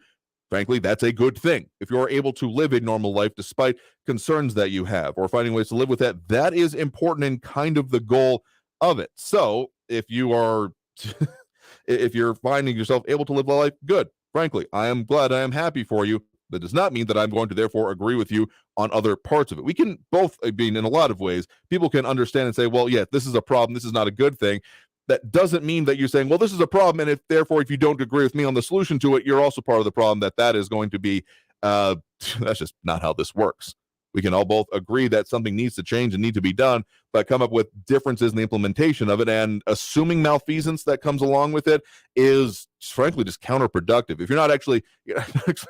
frankly, that's a good thing. If you're able to live a normal life despite concerns that you have or finding ways to live with that, that is important and kind of the goal of it. So if you are, if you're finding yourself able to live a life, good. Frankly, I am glad, I am happy for you. That does not mean that I'm going to therefore agree with you on other parts of it. We can both, I mean, in a lot of ways, people can understand and say, well, yeah, this is a problem. This is not a good thing. That doesn't mean that you're saying, well, this is a problem, and if therefore if you don't agree with me on the solution to it, you're also part of the problem. That is going to be that's just not how this works. We can all both agree that something needs to change and need to be done, but come up with differences in the implementation of it, and assuming malfeasance that comes along with it is frankly just counterproductive. If you're not actually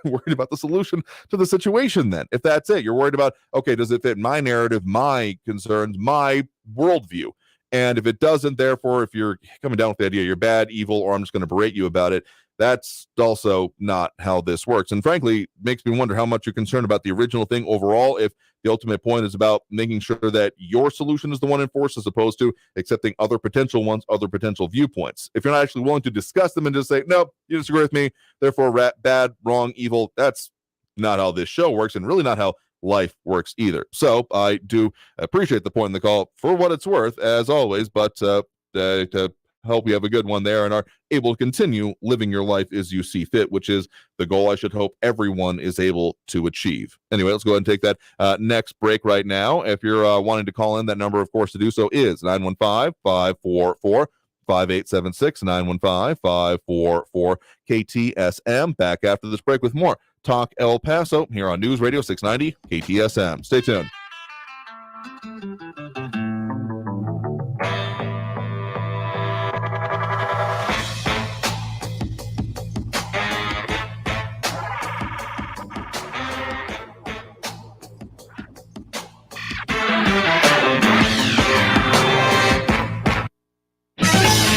worried about the solution to the situation, then if that's it, you're worried about, okay, does it fit my narrative, my concerns, my worldview? And if it doesn't, therefore, if you're coming down with the idea you're bad, evil, or I'm just going to berate you about it, that's also not how this works. And frankly, makes me wonder how much you're concerned about the original thing overall, if the ultimate point is about making sure that your solution is the one enforced as opposed to accepting other potential ones, other potential viewpoints. If you're not actually willing to discuss them and just say, nope, you disagree with me, therefore bad, wrong, evil, that's not how this show works, and really not how life works either. So I do appreciate the point in the call for what it's worth, as always, but to help you have a good one there and are able to continue living your life as you see fit, which is the goal I should hope everyone is able to achieve. Anyway, let's go ahead and take that next break right now. If you're wanting to call in, that number, of course, to do so is 915-544-5876, 915-544-KTSM. Back after this break with more Talk El Paso here on News Radio 690 KTSM. Stay tuned.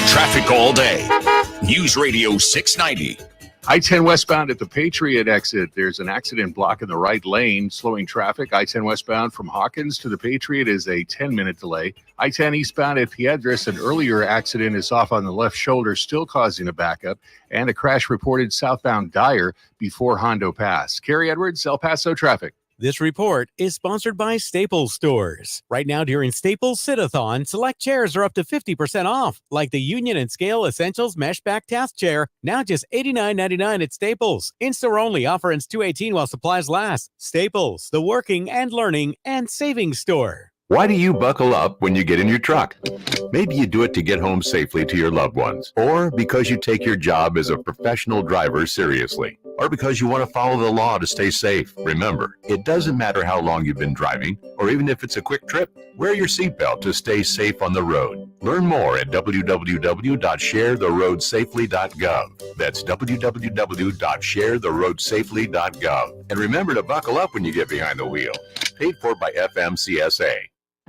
Traffic all day. News Radio 690. I-10 westbound at the Patriot exit. There's an accident blocking the right lane, slowing traffic. I-10 westbound from Hawkins to the Patriot is a 10-minute delay. I-10 eastbound at Piedras, an earlier accident is off on the left shoulder, still causing a backup. And a crash reported southbound Dyer before Hondo Pass. Carrie Edwards, El Paso traffic. This report is sponsored by Staples Stores. Right now during Staples Sit-a-thon, select chairs are up to 50% off, like the Union and Scale Essentials Mesh Back Task Chair, now just $89.99 at Staples. In-store only, offer ends 2/18 while supplies last. Staples, the working and learning and savings store. Why do you buckle up when you get in your truck? Maybe you do it to get home safely to your loved ones, or because you take your job as a professional driver seriously, or because you want to follow the law to stay safe. Remember, it doesn't matter how long you've been driving, or even if it's a quick trip, wear your seatbelt to stay safe on the road. Learn more at www.sharetheroadsafely.gov. That's www.sharetheroadsafely.gov. And remember to buckle up when you get behind the wheel. Paid for by FMCSA.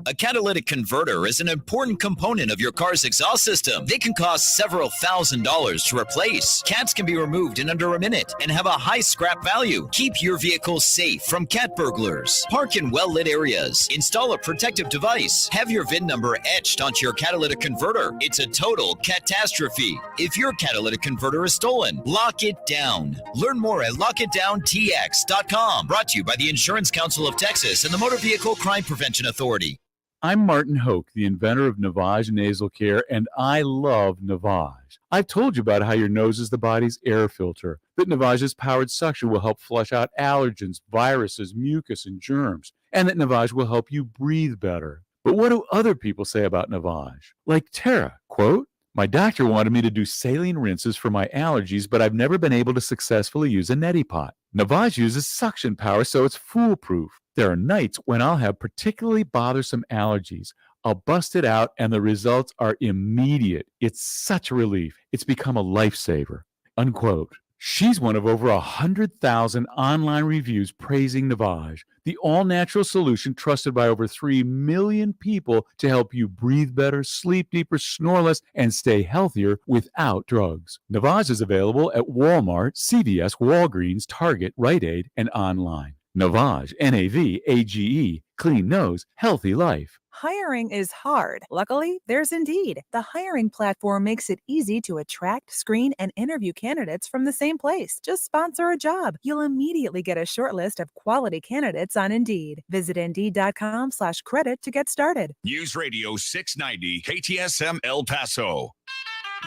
A catalytic converter is an important component of your car's exhaust system. They can cost several $1,000s to replace. Cats can be removed in under a minute and have a high scrap value. Keep your vehicle safe from cat burglars. Park in well-lit areas. Install a protective device. Have your VIN number etched onto your catalytic converter. It's a total catastrophe. If your catalytic converter is stolen, lock it down. Learn more at lockitdowntx.com. Brought to you by the Insurance Council of Texas and the Motor Vehicle Crime Prevention Authority. I'm Martin Hoke, the inventor of Navage Nasal Care, and I love Navage. I've told you about how your nose is the body's air filter, that Navage's powered suction will help flush out allergens, viruses, mucus, and germs, and that Navage will help you breathe better. But what do other people say about Navage? Like Tara, quote, "My doctor wanted me to do saline rinses for my allergies, but I've never been able to successfully use a neti pot. Navage uses suction power, so it's foolproof. There are nights when I'll have particularly bothersome allergies. I'll bust it out, and the results are immediate. It's such a relief. It's become a lifesaver," unquote. She's one of over 100,000 online reviews praising Navage, the all-natural solution trusted by over 3 million people to help you breathe better, sleep deeper, snore less, and stay healthier without drugs. Navage is available at Walmart, CVS, Walgreens, Target, Rite Aid, and online. Navage, Navage, clean nose, healthy life. Hiring is hard. Luckily, there's Indeed. The hiring platform makes it easy to attract, screen, and interview candidates from the same place. Just sponsor a job. You'll immediately get a short list of quality candidates on Indeed. Visit Indeed.com/credit to get started. News Radio 690 KTSM El Paso.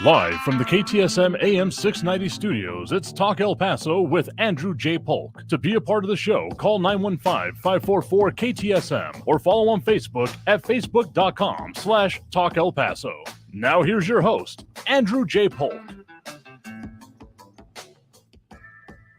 Live from the KTSM AM 690 studios, it's Talk El Paso with Andrew J. Polk. To be a part of the show, call 915-544-KTSM or follow on Facebook at facebook.com/Talk El Paso. Now here's your host, Andrew J. Polk.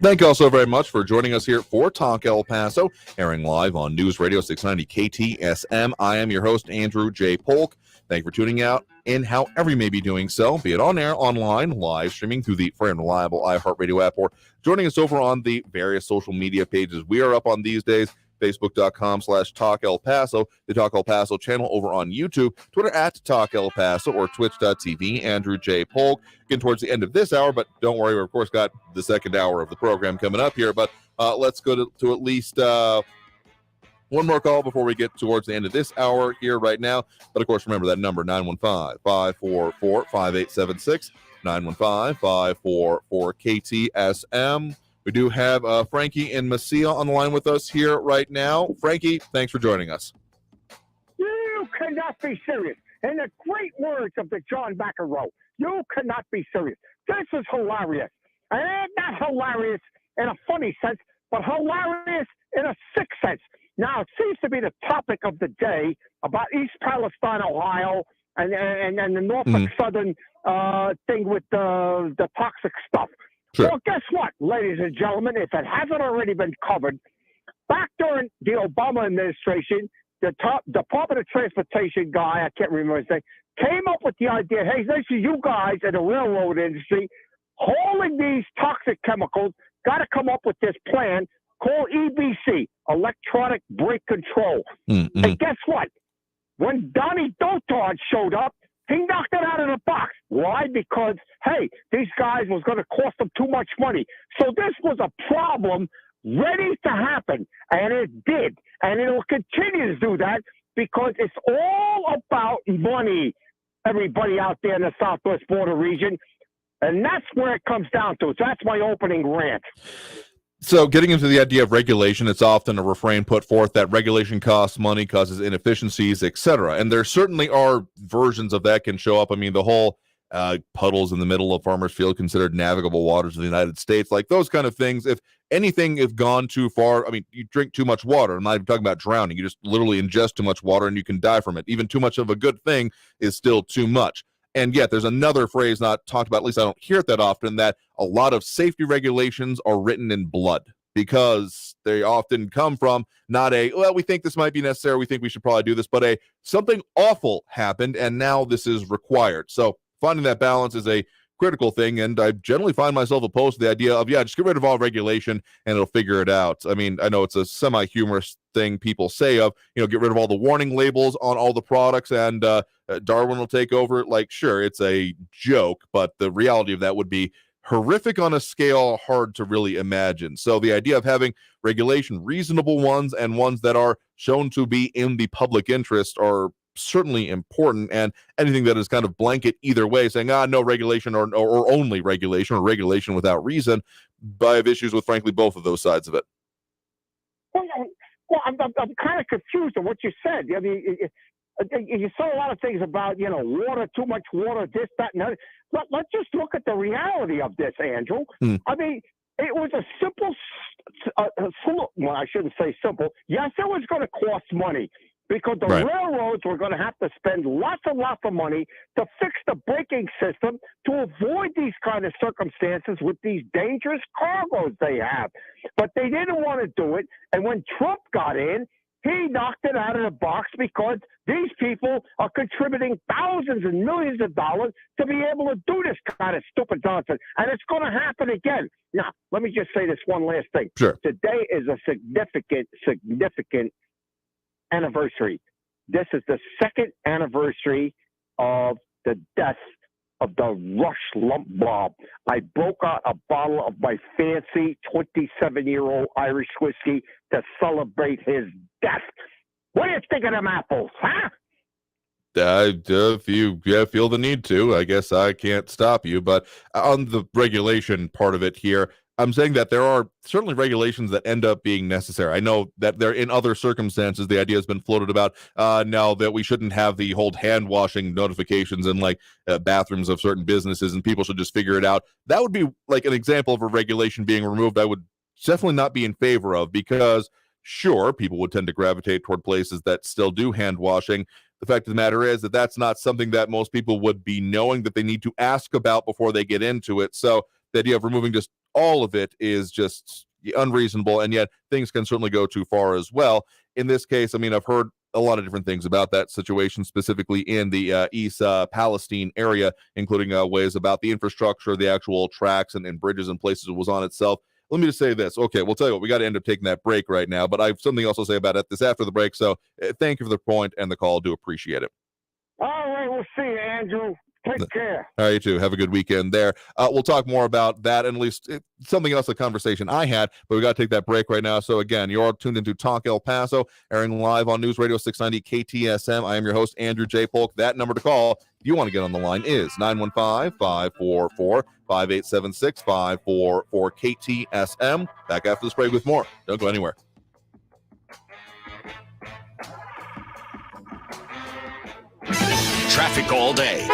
Thank you all so very much for joining us here for Talk El Paso, airing live on News Radio 690 KTSM. I am your host, Andrew J. Polk. Thank you for tuning out in however you may be doing so, be it on air, online, live streaming through the free and reliable iHeartRadio app, or joining us over on the various social media pages we are up on these days. Facebook.com/Talk El Paso, the Talk El Paso channel over on YouTube, Twitter at Talk El Paso, or Twitch.tv, Andrew J. Polk. Getting towards the end of this hour, but don't worry, we've of course got the second hour of the program coming up here, but let's go to at least one more call before we get towards the end of this hour here right now. But of course, remember that number, 915-544-5876, 915-544-KTSM. We do have Frankie and Messia on the line with us here right now. Frankie, thanks for joining us. You cannot be serious. In the great words of the John McEnroe, you cannot be serious. This is hilarious. And not hilarious in a funny sense, but hilarious in a sick sense. Now, it seems to be the topic of the day about East Palestine, Ohio, and the Norfolk Southern thing with the toxic stuff. Sure. Well, guess what, ladies and gentlemen, if it hasn't already been covered, back during the Obama administration, the Department of Transportation guy, I can't remember his name, came up with the idea, hey, this is you guys in the railroad industry hauling these toxic chemicals, got to come up with this plan called EBC, Electronic Brake Control. Mm-hmm. And guess what? When Donnie Dotard showed up, he knocked it out of the box. Why? Because, hey, these guys was going to cost them too much money. So this was a problem ready to happen, and it did. And it will continue to do that because it's all about money, everybody out there in the Southwest border region. And that's where it comes down to. So that's my opening rant. So getting into the idea of regulation, it's often a refrain put forth that regulation costs money, causes inefficiencies, etc. And there certainly are versions of that can show up. I mean, the whole puddles in the middle of farmers' field considered navigable waters of the United States, like those kind of things. If anything has gone too far, I mean, you drink too much water. I'm not even talking about drowning. You just literally ingest too much water and you can die from it. Even too much of a good thing is still too much. And yet there's another phrase not talked about, at least I don't hear it that often, that a lot of safety regulations are written in blood. because they often come from not a, well, we think this might be necessary, we think we should probably do this, but a something awful happened and now this is required. So finding that balance is a critical thing, and I generally find myself opposed to the idea of, just get rid of all regulation and it'll figure it out. I mean, I know it's a semi-humorous thing people say of, get rid of all the warning labels on all the products and Darwin will take over. Like, sure, it's a joke, but the reality of that would be horrific on a scale hard to really imagine. So the idea of having regulation, reasonable ones and ones that are shown to be in the public interest, are certainly important, and anything that is kind of blanket either way, saying no regulation or only regulation or regulation without reason, I have issues with, frankly, both of those sides of it. Well, I'm kind of confused on what you said. I mean, you said a lot of things about, water, too much water, this, that, and that. Let's just look at the reality of this, Andrew. I mean, it was a simple, well, I shouldn't say simple. Yes, it was going to cost money, because the railroads were going to have to spend lots and lots of money to fix the braking system to avoid these kind of circumstances with these dangerous cargoes they have. But they didn't want to do it. And when Trump got in, he knocked it out of the box, because these people are contributing thousands and millions of dollars to be able to do this kind of stupid nonsense. And it's going to happen again. Now, let me just say this one last thing. Sure. Today is a significant anniversary. This is the second anniversary of the death of the Rush Limbaugh. I broke out a bottle of my fancy 27-year-old Irish whiskey to celebrate his death. What do you think of them apples, huh? If you feel the need to, I guess I can't stop you. But on the regulation part of it here, I'm saying that there are certainly regulations that end up being necessary. I know that there, in other circumstances, the idea has been floated about now that we shouldn't have the whole hand washing notifications in bathrooms of certain businesses, and people should just figure it out. That would be like an example of a regulation being removed I would definitely not be in favor of, because sure, people would tend to gravitate toward places that still do hand washing. The fact of the matter is that that's not something that most people would be knowing that they need to ask about before they get into it. So the idea of removing just all of it is just unreasonable, and yet things can certainly go too far as well. In this case, I mean, I've heard a lot of different things about that situation, specifically in the East Palestine area, including ways about the infrastructure, the actual tracks and bridges and places it was on itself. Let me just say this. Okay, we'll tell you what, we got to end up taking that break right now, but I have something else to say about this after the break. So thank you for the point and the call. Do appreciate it. All right, we'll see you, Andrew. Take care. All right, you too. Have a good weekend there. We'll talk more about that, and at least something else, a conversation I had, but we got to take that break right now. So again, you're tuned into Talk El Paso, airing live on News Radio 690 KTSM. I am your host, Andrew J. Polk. That number to call, if you want to get on the line, is 915-544-5876, 544-KTSM. Back after this break with more. Don't go anywhere. Traffic all day.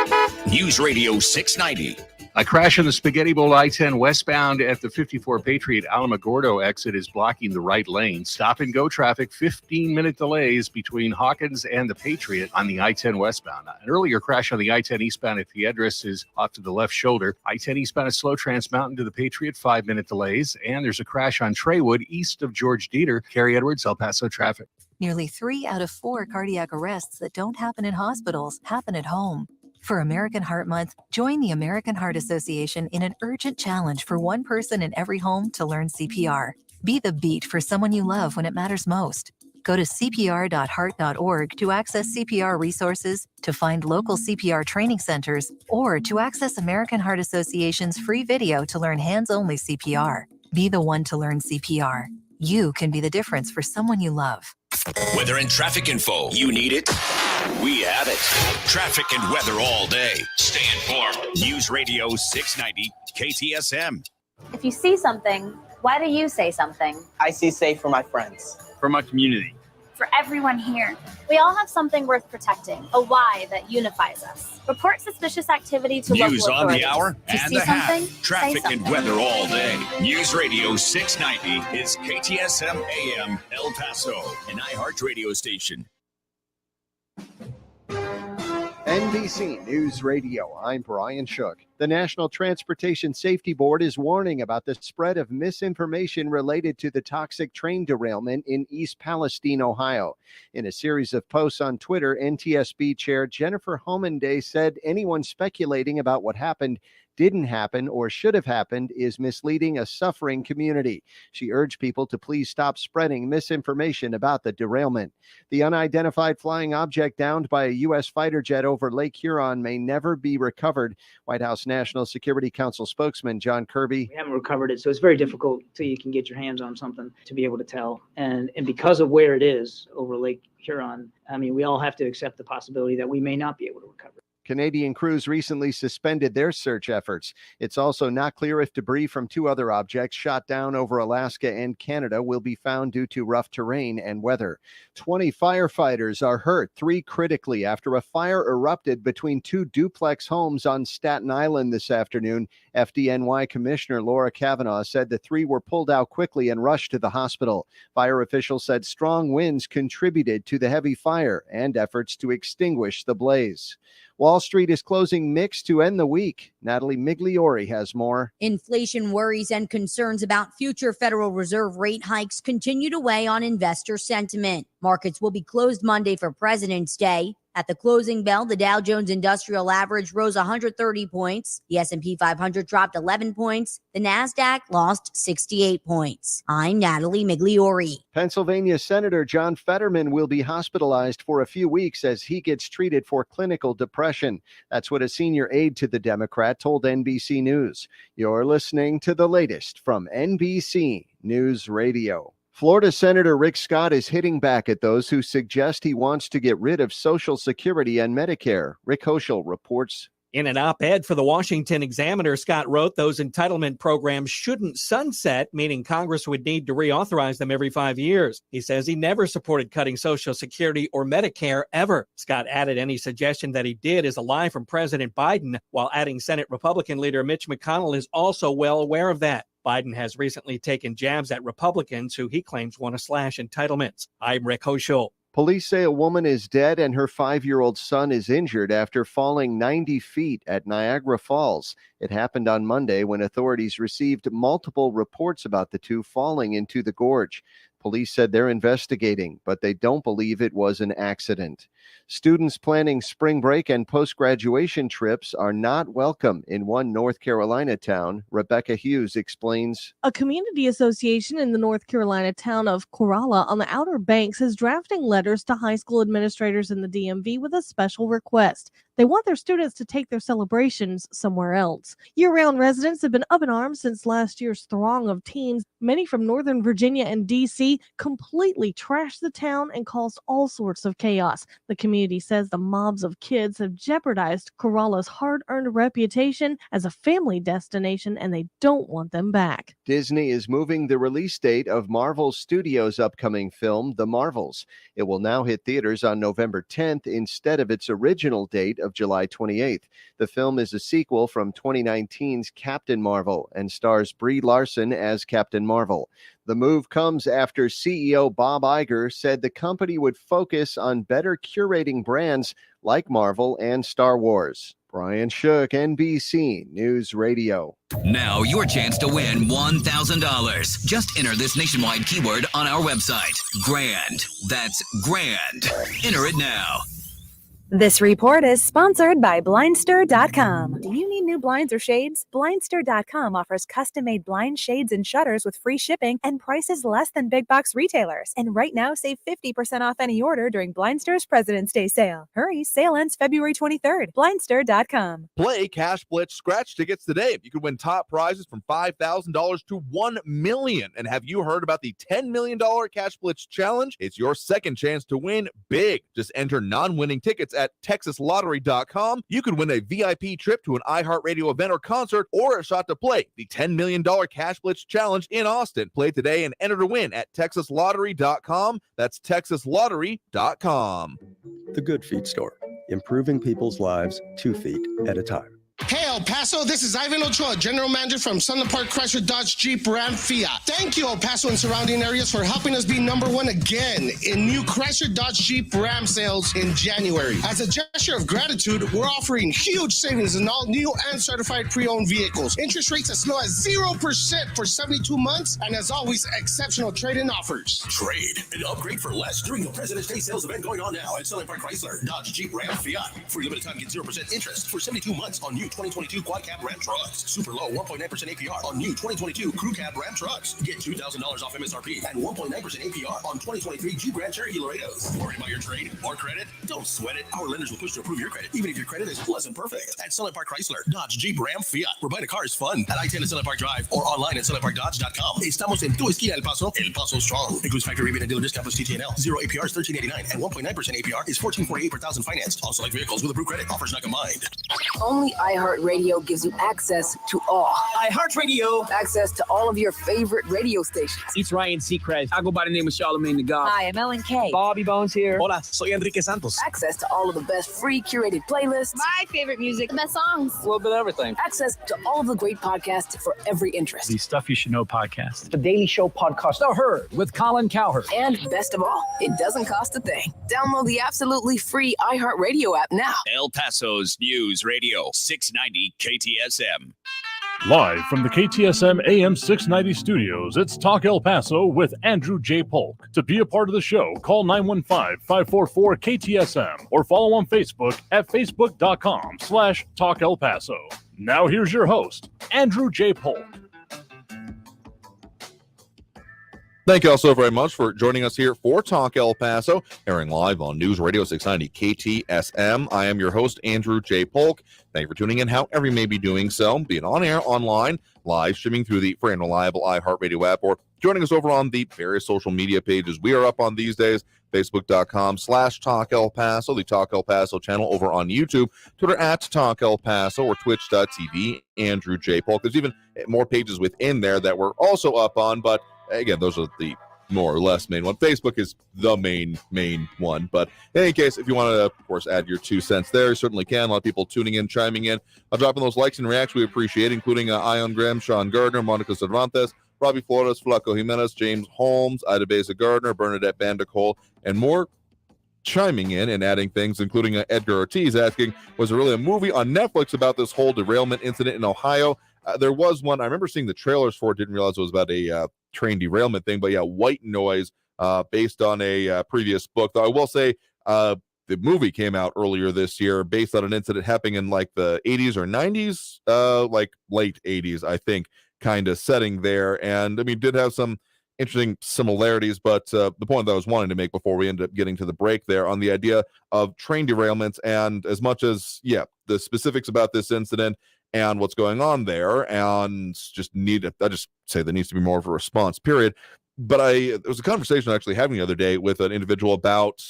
News Radio 690. A crash in the Spaghetti Bowl I-10 westbound at the 54 Patriot Alamogordo exit is blocking the right lane. Stop and go traffic, 15-minute delays between Hawkins and the Patriot on the I-10 westbound. An earlier crash on the I-10 eastbound at Piedras is off to the left shoulder. I-10 eastbound is slow Trans Mountain to the Patriot, 5-minute delays. And there's a crash on Treywood east of George Dieter. Carrie Edwards, El Paso traffic. Nearly 3 out of 4 cardiac arrests that don't happen in hospitals happen at home. For American Heart Month, join the American Heart Association in an urgent challenge for one person in every home to learn CPR. Be the beat for someone you love when it matters most. Go to cpr.heart.org to access CPR resources, to find local CPR training centers, or to access American Heart Association's free video to learn hands-only CPR. Be the one to learn CPR. You can be the difference for someone you love. Weather and traffic info. You need it? We have it. Traffic and weather all day. Stay informed. News Radio 690 KTSM. If you see something, why do you say something? I see safe for my friends. For my community. For everyone here. We all have something worth protecting, a why that unifies us. Report suspicious activity to News local on authorities. the hour If you and see the half. something, Traffic say and something. weather all day. News Radio 690 is KTSM AM El Paso, an iHeart radio station. NBC News Radio, I'm Brian Shook. The National Transportation Safety Board is warning about the spread of misinformation related to the toxic train derailment in East Palestine, Ohio. In a series of posts on Twitter, NTSB Chair Jennifer Homenday said anyone speculating about what happened, didn't happen, or should have happened is misleading a suffering community. She urged people to please stop spreading misinformation about the derailment. The unidentified flying object downed by a U.S. fighter jet over Lake Huron may never be recovered. White House National Security Council spokesman John Kirby. We haven't recovered it, so it's very difficult till you can get your hands on something to be able to tell. And because of where it is over Lake Huron, I mean, we all have to accept the possibility that we may not be able to recover it. Canadian crews recently suspended their search efforts. It's also not clear if debris from two other objects shot down over Alaska and Canada will be found due to rough terrain and weather. 20 firefighters are hurt, 3 critically, after a fire erupted between 2 duplex homes on Staten Island this afternoon. FDNY Commissioner Laura Kavanaugh said the 3 were pulled out quickly and rushed to the hospital. Fire officials said strong winds contributed to the heavy fire and efforts to extinguish the blaze. Wall Street is closing mixed to end the week. Natalie Migliori has more. Inflation worries and concerns about future Federal Reserve rate hikes continue to weigh on investor sentiment. Markets will be closed Monday for President's Day. At the closing bell, the Dow Jones Industrial Average rose 130 points. The S&P 500 dropped 11 points. The Nasdaq lost 68 points. I'm Natalie Migliori. Pennsylvania Senator John Fetterman will be hospitalized for a few weeks as he gets treated for clinical depression. That's what a senior aide to the Democrat told NBC News. You're listening to the latest from NBC News Radio. Florida Senator Rick Scott is hitting back at those who suggest he wants to get rid of Social Security and Medicare. Rick Hoschel reports. In an op-ed for the Washington Examiner, Scott wrote those entitlement programs shouldn't sunset, meaning Congress would need to reauthorize them every 5 years. He says he never supported cutting Social Security or Medicare ever. Scott added any suggestion that he did is a lie from President Biden, while adding Senate Republican leader Mitch McConnell is also well aware of that. Biden has recently taken jabs at Republicans who he claims want to slash entitlements. I'm Rick Hoschel. Police say a woman is dead and her 5-year-old son is injured after falling 90 feet at Niagara Falls. It happened on Monday when authorities received multiple reports about the two falling into the gorge. Police said they're investigating, but they don't believe it was an accident. Students planning spring break and post-graduation trips are not welcome in one North Carolina town. Rebecca Hughes explains. A community association in the North Carolina town of Corolla on the Outer Banks is drafting letters to high school administrators in the DMV with a special request. They want their students to take their celebrations somewhere else. Year-round residents have been up in arms since last year's throng of teens, many from Northern Virginia and D.C., completely trashed the town and caused all sorts of chaos. The community says the mobs of kids have jeopardized Corolla's hard-earned reputation as a family destination, and they don't want them back. Disney is moving the release date of Marvel Studios' upcoming film, The Marvels. It will now hit theaters on November 10th instead of its original date of July 28th. The film is a sequel from 2019's Captain Marvel and stars Brie Larson as Captain Marvel. The move comes after CEO Bob Iger said the company would focus on better curating brands like Marvel and Star Wars. Brian Shook, NBC News Radio. Now your chance to win $1,000. Just enter this nationwide keyword on our website. Grand. That's grand. Enter it now. This report is sponsored by Blindster.com. Do you need new blinds or shades? Blindster.com offers custom-made blind shades and shutters with free shipping and prices less than big box retailers. And right now, save 50% off any order during Blindster's President's Day sale. Hurry, sale ends February 23rd. Blindster.com. Play Cash Blitz scratch tickets today. You could win top prizes from $5,000 to $1 million. And have you heard about the $10 million Cash Blitz challenge? It's your second chance to win big. Just enter non-winning tickets at TexasLottery.com. You could win a VIP trip to an iHeartRadio event or concert, or a shot to play the $10 million Cash Blitz Challenge in Austin. Play today and enter to win at TexasLottery.com. That's TexasLottery.com. The Good Feet Store, improving people's lives 2 feet at a time. Hey El Paso, this is Ivan Ochoa, General Manager from Sunland Park Chrysler Dodge Jeep Ram Fiat. Thank you El Paso and surrounding areas for helping us be number one again in new Chrysler Dodge Jeep Ram sales in January. As a gesture of gratitude, we're offering huge savings in all new and certified pre-owned vehicles. Interest rates as low as 0% for 72 months, and as always, exceptional trade-in offers. Trade and upgrade for less during the President's Day sales event going on now at Sunland Park Chrysler Dodge Jeep Ram Fiat. For a limited time, get 0% interest for 72 months on new 2022 quad cab Ram trucks. Super low 1.9% APR on new 2022 crew cab Ram trucks. Get $2,000 off MSRP and 1.9% APR on 2023 Jeep Grand Cherokee Laredos. Worried about your trade or credit? Don't sweat it. Our lenders will push to approve your credit, even if your credit is less than perfect. At Sunland Park Chrysler Dodge Jeep Ram Fiat, where buying a car is fun. At I-10 at Sunland Park Drive or online at sunlandparkdodge.com. Estamos en tu esquina El Paso. El Paso Strong. Includes factory rebate and dealer discount plus TTNL. 0 APR is $13.89 and 1.9% APR is $14.48 per thousand financed. On select vehicles with approved credit. Offers not combined. Only iHeartRadio gives you access to all. iHeartRadio. Access to all of your favorite radio stations. It's Ryan Seacrest. I go by the name of Charlamagne the God. Hi, I'm Ellen K. Bobby Bones here. Hola, soy Enrique Santos. Access to all of the best free curated playlists. My favorite music, the best songs. A little bit of everything. Access to all of the great podcasts for every interest. The Stuff You Should Know podcast. The Daily Show podcast. The Herd with Colin Cowherd. And best of all, it doesn't cost a thing. Download the absolutely free iHeartRadio app now. El Paso's News Radio 690 KTSM. Live from the KTSM AM 690 studios, it's Talk El Paso with Andrew J. Polk. To be a part of the show, call 915-544-KTSM or follow on Facebook at facebook.com/Talk El Paso. Now here's your host, Andrew J. Polk. Thank you all so very much for joining us here for Talk El Paso, airing live on News Radio 690 KTSM. I am your host, Andrew J. Polk. Thank you for tuning in, however you may be doing so, be it on air, online, live streaming through the free and reliable iHeartRadio app, or joining us over on the various social media pages we are up on these days, facebook.com/Talk El Paso, the Talk El Paso channel over on YouTube, Twitter at Talk El Paso, or twitch.tv, Andrew J. Polk. There's even more pages within there that we're also up on, but again, those are the more or less main one. Facebook is the main one. But in any case, if you want to, of course, add your 2 cents there, you certainly can. A lot of people tuning in, chiming in, dropping those likes and reacts we appreciate, including Ion Graham, Sean Gardner, Monica Cervantes, Robbie Flores, Flaco Jimenez, James Holmes, Ida Beza Gardner, Bernadette Bandicole, and more chiming in and adding things, including Edgar Ortiz asking, was there really a movie on Netflix about this whole derailment incident in Ohio? There was one. I remember seeing the trailers for it. Didn't realize it was about a train derailment thing. But yeah, White Noise, based on a previous book. Though I will say the movie came out earlier this year based on an incident happening in like the 80s or 90s, like late 80s, I think, kind of setting there. And I mean, did have some interesting similarities. But the point that I was wanting to make before we end up getting to the break there on the idea of train derailments, and as much as, yeah, the specifics about this incident and what's going on there, and just I just say there needs to be more of a response, period. But there was a conversation actually having the other day with an individual about,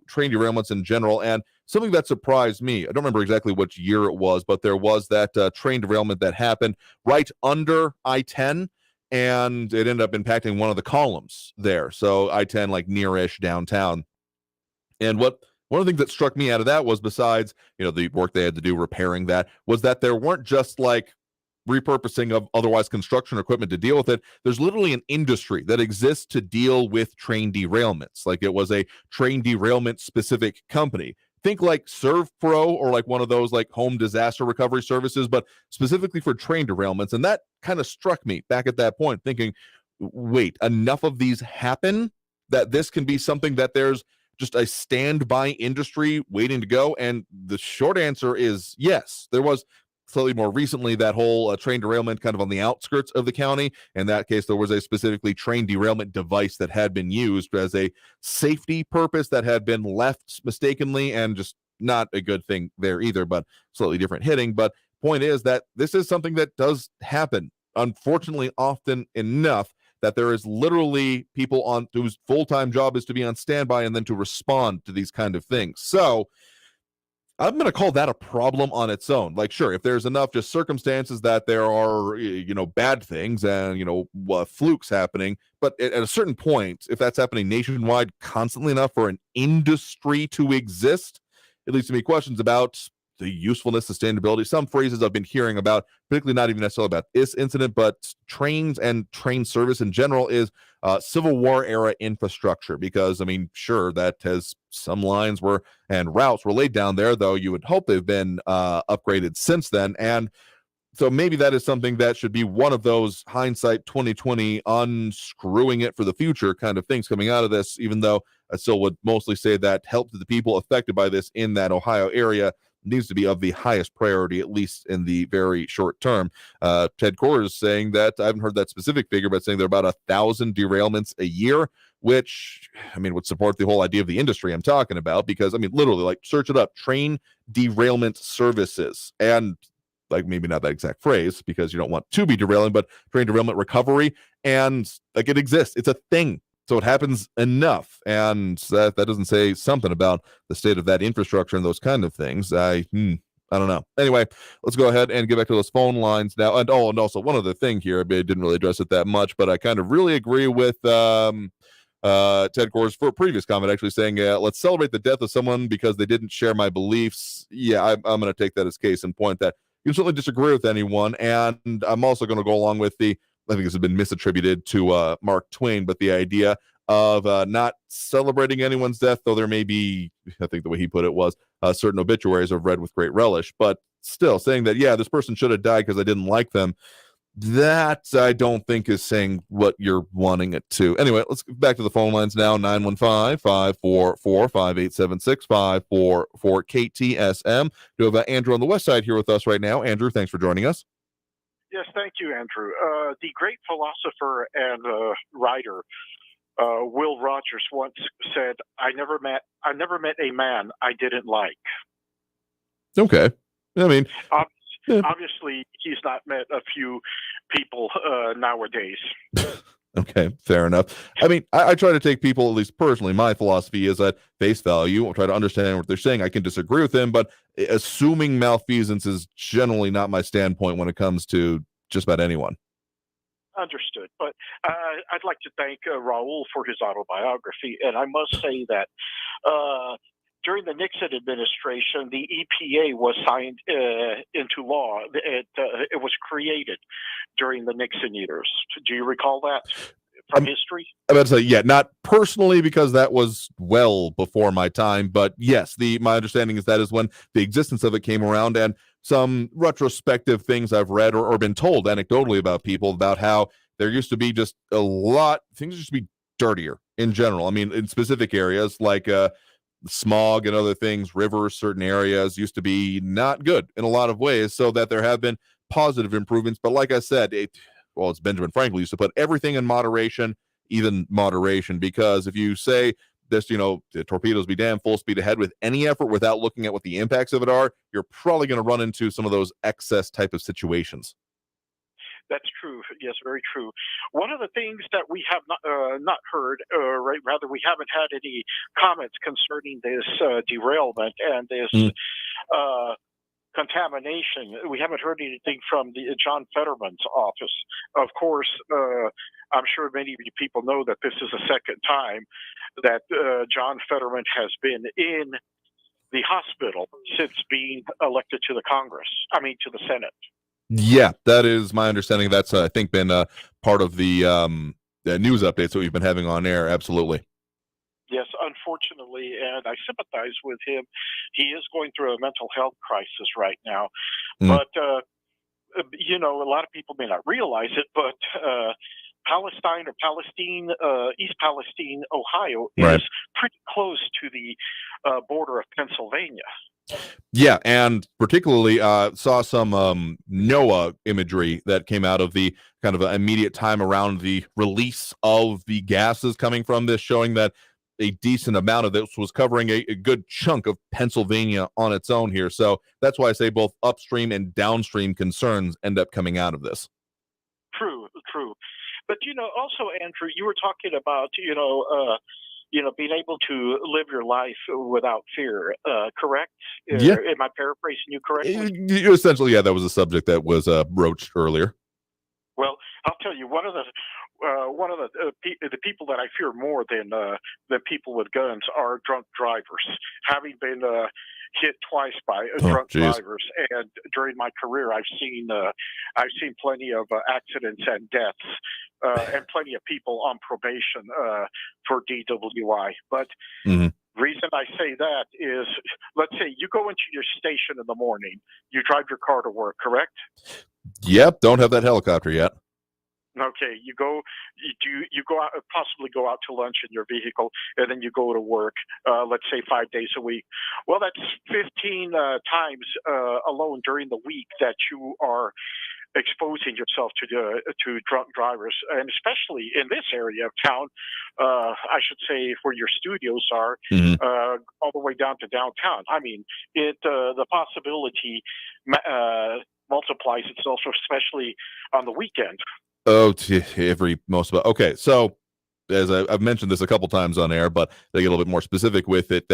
train derailments in general, and something that surprised me. I don't remember exactly which year it was, but there was that train derailment that happened right under I-10, and it ended up impacting one of the columns there. So I-10, like near-ish downtown. And one of the things that struck me out of that was, besides, the work they had to do repairing that, was that there weren't just like repurposing of otherwise construction equipment to deal with it. There's literally an industry that exists to deal with train derailments. Like it was a train derailment specific company. Think like ServPro or like one of those like home disaster recovery services, but specifically for train derailments. And that kind of struck me back at that point, thinking, wait, enough of these happen that this can be something that there's just a standby industry waiting to go? And the short answer is yes. There was slightly more recently that whole train derailment kind of on the outskirts of the county. In that case, there was a specifically train derailment device that had been used as a safety purpose that had been left mistakenly, and just not a good thing there either, but slightly different hitting. But point is that this is something that does happen, unfortunately, often enough, that there is literally people on whose full-time job is to be on standby and then to respond to these kind of things. So I'm going to call that a problem on its own. Like, sure, if there's enough just circumstances that there are, bad things and, flukes happening, but at a certain point, if that's happening nationwide constantly enough for an industry to exist, it leads to me questions about the usefulness, sustainability, some phrases I've been hearing about, particularly not even necessarily about this incident, but trains and train service in general, is Civil War era infrastructure. Because, I mean, sure, that has some lines and routes were laid down there, though you would hope they've been upgraded since then. And so maybe that is something that should be one of those hindsight 2020 unscrewing it for the future kind of things coming out of this, even though I still would mostly say that help to the people affected by this in that Ohio area needs to be of the highest priority, at least in the very short term. Ted Core is saying that, I haven't heard that specific figure, but saying there are about 1,000 derailments a year, which, I mean, would support the whole idea of the industry I'm talking about, because, I mean, literally, like, search it up, train derailment services, and like maybe not that exact phrase because you don't want to be derailing, but train derailment recovery, and like it exists. It's a thing. So it happens enough. And that doesn't say something about the state of that infrastructure and those kind of things. I don't know. Anyway, let's go ahead and get back to those phone lines now. And also one other thing here, I didn't really address it that much, but I kind of really agree with Ted Gore's for a previous comment, actually saying, let's celebrate the death of someone because they didn't share my beliefs. Yeah, I'm going to take that as case in point that you can certainly disagree with anyone. And I'm also going to go along with I think this has been misattributed to Mark Twain, but the idea of not celebrating anyone's death, though there may be, I think the way he put it was, certain obituaries I've read with great relish, but still saying that, yeah, this person should have died because I didn't like them, that I don't think is saying what you're wanting it to. Anyway, let's get back to the phone lines now. 915-544-5876, 544-KTSM. We have Andrew on the west side here with us right now. Andrew, thanks for joining us. Yes, thank you, Andrew. The great philosopher and writer Will Rogers once said, "I never met a man I didn't like." Okay, I mean, obviously, he's not met a few people nowadays. Okay, fair enough. I mean, I try to take people, at least personally, my philosophy is at face value. I'll try to understand what they're saying. I can disagree with them, but assuming malfeasance is generally not my standpoint when it comes to just about anyone. Understood. But I'd like to thank Raul for his autobiography. And I must say that during the Nixon administration, the EPA was signed into law. It was created during the Nixon years. Do you recall that from history? I'm about to say, yeah, not personally because that was well before my time, but yes, my understanding is that is when the existence of it came around, and some retrospective things I've read or been told anecdotally about people about how there used to be just things used to be dirtier in general. I mean, in specific areas like smog and other things, rivers, certain areas used to be not good in a lot of ways, so that there have been positive improvements. But like I said, it's Benjamin Franklin used to put everything in moderation, even moderation, because if you say this, the torpedoes be damned, full speed ahead with any effort without looking at what the impacts of it are, you're probably going to run into some of those excess type of situations. That's true. Yes, very true. One of the things that we have not heard, rather we haven't had any comments concerning this derailment and this contamination. We haven't heard anything from John Fetterman's office. Of course, I'm sure many of you people know that this is the second time that John Fetterman has been in the hospital since being elected to the Senate. Yeah, that is my understanding. That's, I think, been part of the news updates that we've been having on air. Absolutely. Yes, unfortunately, and I sympathize with him. He is going through a mental health crisis right now. But, a lot of people may not realize it, but Palestine, East Palestine, Ohio, is pretty close to the border of Pennsylvania. Yeah, and particularly saw some NOAA imagery that came out of the kind of immediate time around the release of the gases coming from this, showing that a decent amount of this was covering a good chunk of Pennsylvania on its own here. So that's why I say both upstream and downstream concerns end up coming out of this. True. But, also, Andrew, you were talking about, being able to live your life without fear, correct? Yeah. Am I paraphrasing you correctly? Essentially, yeah, that was a subject that was broached earlier. Well, I'll tell you, one of the people that I fear more than people with guns are drunk drivers. Having been hit twice by drunk drivers, and during my career, I've seen plenty of accidents and deaths, and plenty of people on probation for DWI. But reason I say that is, let's say you go into your station in the morning, you drive your car to work, correct? Yep, don't have that helicopter yet. Okay, you go out, possibly go out to lunch in your vehicle, and then you go to work. Let's say 5 days a week. Well, that's 15 times alone during the week that you are exposing yourself to drunk drivers, and especially in this area of town. I should say where your studios are, all the way down to downtown. I mean, the possibility multiplies itself, especially on the weekend. Oh, okay. So as I've mentioned this a couple times on air, but they get a little bit more specific with it.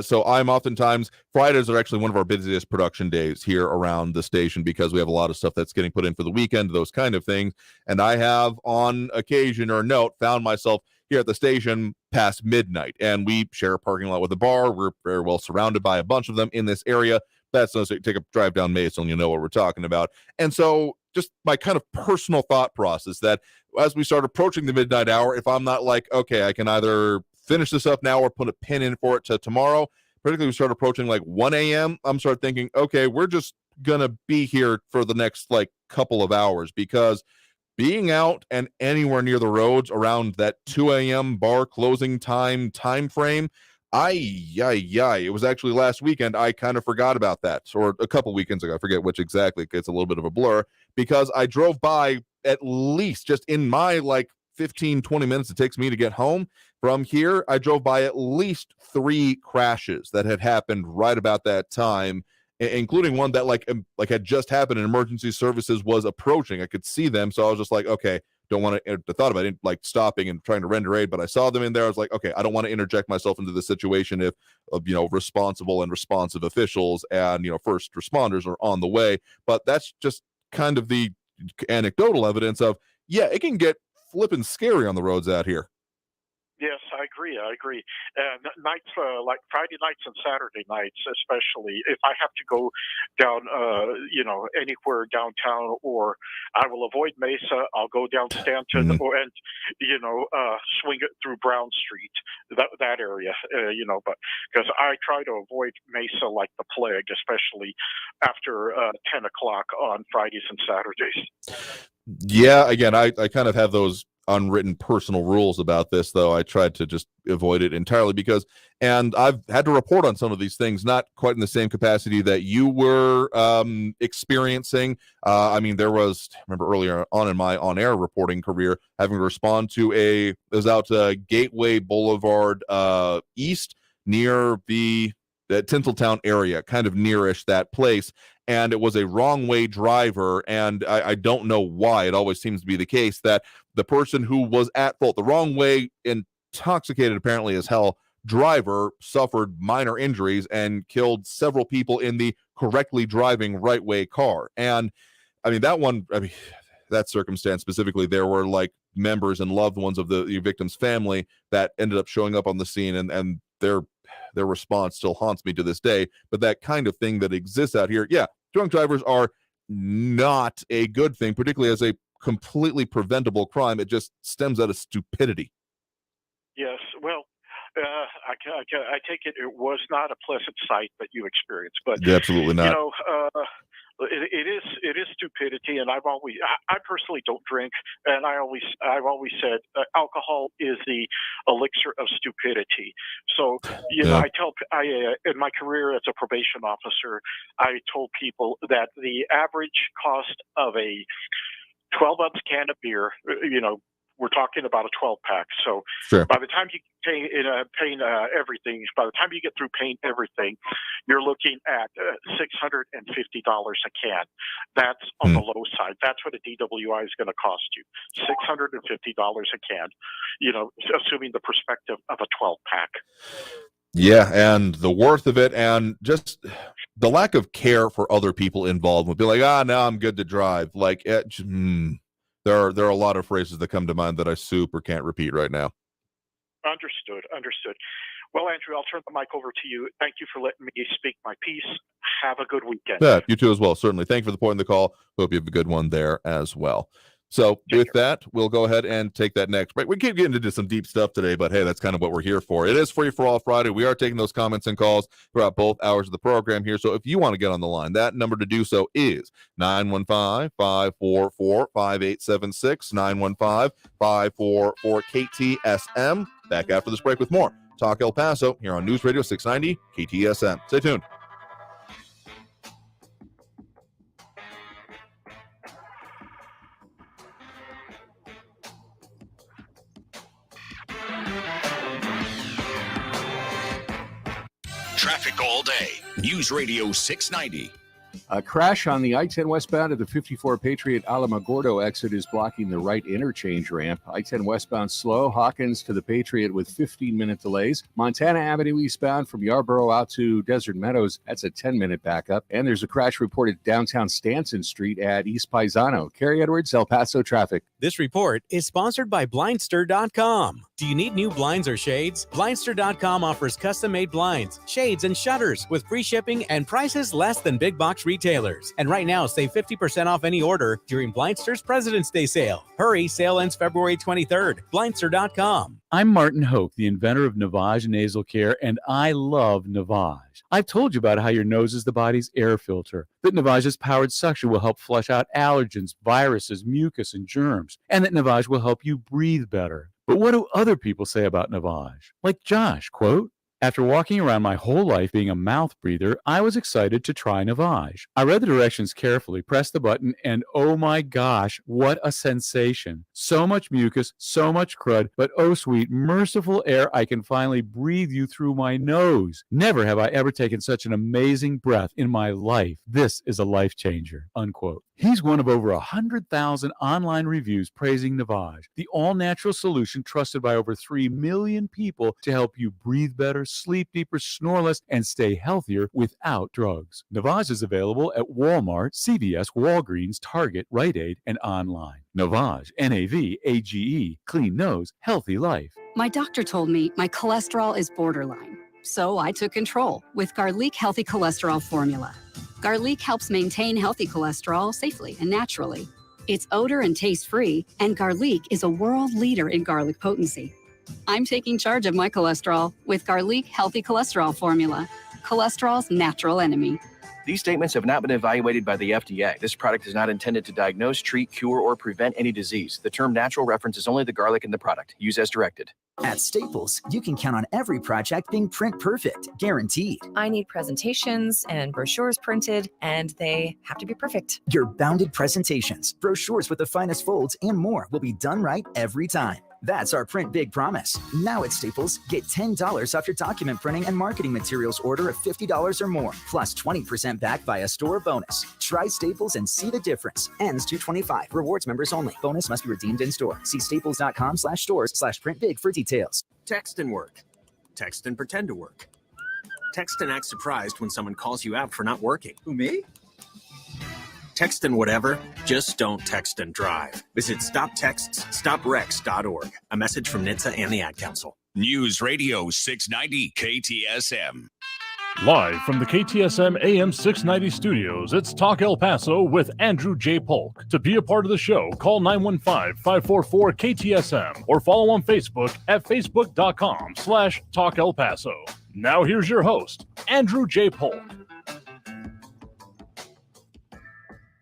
So I'm oftentimes, Fridays are actually one of our busiest production days here around the station because we have a lot of stuff that's getting put in for the weekend, those kind of things. And I have on occasion or note found myself here at the station past midnight, and we share a parking lot with a bar. We're very well surrounded by a bunch of them in this area. That's no, take a drive down Mason, you know what we're talking about. And so just my kind of personal thought process that as we start approaching the midnight hour, if I'm not like, okay, I can either finish this up now or put a pin in for it to tomorrow, particularly we start approaching like 1 a.m., I'm start thinking, okay, we're just going to be here for the next like couple of hours, because being out and anywhere near the roads around that 2 a.m. bar closing time frame, it was actually last weekend. I kind of forgot about that, or a couple weekends ago. I forget which exactly. It's a little bit of a blur because I drove by at least just in my like 15, 20 minutes it takes me to get home from here. I drove by at least 3 crashes that had happened right about that time, including one that like had just happened and emergency services was approaching. I could see them. So I was just like, okay, don't want to, I thought about it like stopping and trying to render aid, but I saw them in there. I was like, okay, I don't want to interject myself into the situation if responsible and responsive officials and first responders are on the way. But that's just kind of the anecdotal evidence of, yeah, it can get flipping scary on the roads out here. Yes, I agree. And nights like Friday nights and Saturday nights, especially, if I have to go down, anywhere downtown, or I will avoid Mesa, I'll go down Stanton, and swing it through Brown Street, that area, but because I try to avoid Mesa like the plague, especially after 10 o'clock on Fridays and Saturdays. Yeah, again, I kind of have those unwritten personal rules about this, though. I tried to just avoid it entirely and I've had to report on some of these things, not quite in the same capacity that you were experiencing. I remember earlier on in my on-air reporting career, having to respond to it was out Gateway Boulevard East near the Tinseltown area, kind of nearish that place. And it was a wrong way driver. And I don't know why. It always seems to be the case that the person who was at fault, the wrong way, intoxicated apparently as hell driver, suffered minor injuries and killed several people in the correctly driving right way car. And that circumstance specifically, there were like members and loved ones of the victim's family that ended up showing up on the scene, and their response still haunts me to this day. But that kind of thing that exists out here, yeah, drunk drivers are not a good thing, particularly as a completely preventable crime. It just stems out of stupidity. Yes, well, I take it was not a pleasant sight that you experienced, but absolutely not. It is stupidity, and I personally don't drink, and I've always said alcohol is the elixir of stupidity. So in my career as a probation officer, I told people that the average cost of a 12-ounce can of beer, we're talking about a 12-pack. So sure. By the time you paint everything, by the time you get through paint everything, you're looking at $650 a can. That's on the low side. That's what a DWI is going to cost you, $650 a can, assuming the perspective of a 12-pack. Yeah, and the worth of it, and just the lack of care for other people involved would be like, now I'm good to drive. Like, there are a lot of phrases that come to mind that I super can't repeat right now. Understood. Well, Andrew, I'll turn the mic over to you. Thank you for letting me speak my piece. Have a good weekend. Yeah, you too as well. Certainly. Thank you for the point in the call. Hope you have a good one there as well. So with that, we'll go ahead and take that next break. We keep getting into some deep stuff today, but hey, that's kind of what we're here for. It is Free for All Friday. We are taking those comments and calls throughout both hours of the program here. So if you want to get on the line, that number to do so is 915-544-5876, 915-544-KTSM. Back after this break with more Talk El Paso here on News Radio 690 KTSM. Stay tuned. Traffic all day. News Radio 690. A crash on the I-10 westbound at the 54 Patriot Alamogordo exit is blocking the right interchange ramp. I-10 westbound slow, Hawkins to the Patriot with 15-minute delays. Montana Avenue eastbound from Yarborough out to Desert Meadows, that's a 10-minute backup. And there's a crash reported downtown Stanton Street at East Paisano. Carrie Edwards, El Paso traffic. This report is sponsored by Blindster.com. Do you need new blinds or shades? Blindster.com offers custom-made blinds, shades, and shutters with free shipping and prices less than big box retailers. And right now, save 50% off any order during Blindster's President's Day sale. Hurry, sale ends February 23rd. Blindster.com. I'm Martin Hoke, the inventor of Navage Nasal Care, and I love Navage. I've told you about how your nose is the body's air filter, that Navage's powered suction will help flush out allergens, viruses, mucus, and germs, and that Navage will help you breathe better. But what do other people say about Navage? Like Josh, quote, "After walking around my whole life being a mouth breather, I was excited to try Navage. I read the directions carefully, pressed the button, and oh my gosh, what a sensation. So much mucus, so much crud, but oh sweet, merciful air I can finally breathe you through my nose. Never have I ever taken such an amazing breath in my life. This is a life changer," unquote. He's one of over 100,000 online reviews praising Navage, the all-natural solution trusted by over 3 million people to help you breathe better, sleep deeper, snore less, and stay healthier without drugs. Navage is available at Walmart, CVS, Walgreens, Target, Rite Aid, and online. Navage, Navage, clean nose, healthy life. My doctor told me my cholesterol is borderline, so I took control with Garlic Healthy Cholesterol Formula. Garlic helps maintain healthy cholesterol safely and naturally. It's odor and taste-free, and Garlic is a world leader in garlic potency. I'm taking charge of my cholesterol with Garlic Healthy Cholesterol Formula, cholesterol's natural enemy. These statements have not been evaluated by the FDA. This product is not intended to diagnose, treat, cure, or prevent any disease. The term natural references only the garlic in the product. Use as directed. At Staples, you can count on every project being print perfect, guaranteed. I need presentations and brochures printed, and they have to be perfect. Your bounded presentations, brochures with the finest folds, and more will be done right every time. That's our Print Big promise. Now at Staples, get $10 off your document printing and marketing materials order of $50 or more, plus 20% back via store bonus. Try Staples and see the difference. Ends 2/25. Rewards members only. Bonus must be redeemed in store. See staples.com/stores/printbig for details. Text and work. Text and pretend to work. Text and act surprised when someone calls you out for not working. Who, me? Text and whatever, just don't text and drive. Visit StopTextsStopWrecks.org. A message from NHTSA and the Ad Council. News Radio 690 KTSM. Live from the KTSM AM 690 studios, it's Talk El Paso with Andrew J. Polk. To be a part of the show, call 915-544-KTSM or follow on Facebook at facebook.com/Talk El Paso. Now here's your host, Andrew J. Polk.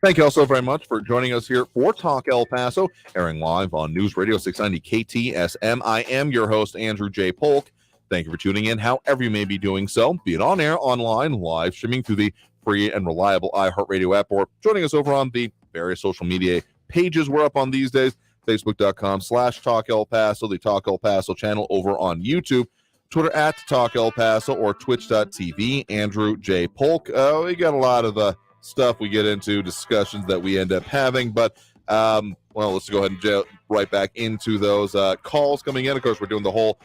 Thank you all so very much for joining us here for Talk El Paso, airing live on News Radio 690 KTSM. I am your host, Andrew J. Polk. Thank you for tuning in, however you may be doing so, be it on air, online, live streaming through the free and reliable iHeartRadio app, or joining us over on the various social media pages we're up on these days, facebook.com/Talk El Paso, the Talk El Paso channel over on YouTube, Twitter at Talk El Paso, or twitch.tv, Andrew J. Polk. We got a lot of stuff we get into, discussions that we end up having, but let's go ahead and right back into those calls coming in. Of course, we're doing the whole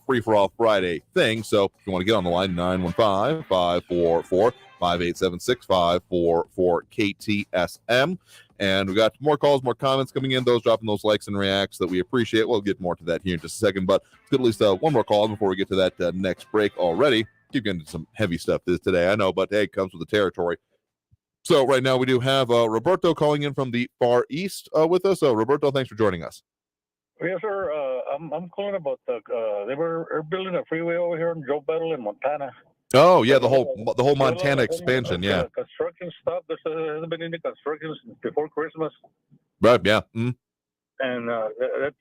free-for-all Friday thing, so if you want to get on the line, 915-544-5876, 544-KTSM. And we got more calls, more comments coming in, those dropping those likes and reacts that we appreciate. We'll get more to that here in just a second, but let's get at least one more call before we get to that next break already. Keep getting into some heavy stuff today, I know, but hey, it comes with the territory. So right now we do have Roberto calling in from the Far East with us. So Roberto, thanks for joining us. Yes, sir. I'm calling about they were building a freeway over here in Joe Battle in Montana. Oh yeah, the whole Montana expansion, yeah. Construction stuff. There hasn't been any construction since before Christmas. Right. Yeah. And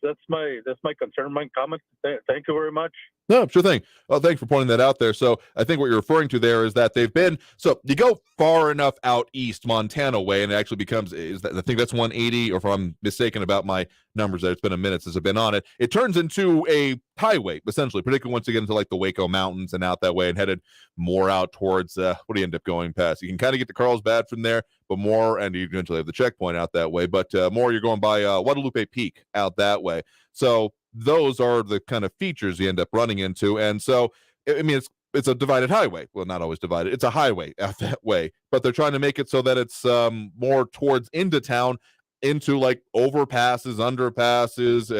that's my concern, my comment. Thank you very much. No, sure thing. Well, thanks for pointing that out there. So I think what you're referring to there is that they've been, so you go far enough out east, Montana way, and it actually becomes, I think that's 180, or if I'm mistaken about my numbers there, it's been a minute since I've been on it. It turns into a highway, essentially, particularly once you get into like the Waco Mountains and out that way and headed more out towards, what do you end up going past? You can kind of get to Carlsbad from there, but more, and you eventually have the checkpoint out that way, but more you're going by Guadalupe Peak out that way. So those are the kind of features you end up running into. And so, I mean, it's a divided highway. Well, not always divided. It's a highway out that way, but they're trying to make it so that it's more towards into town, into like overpasses, underpasses,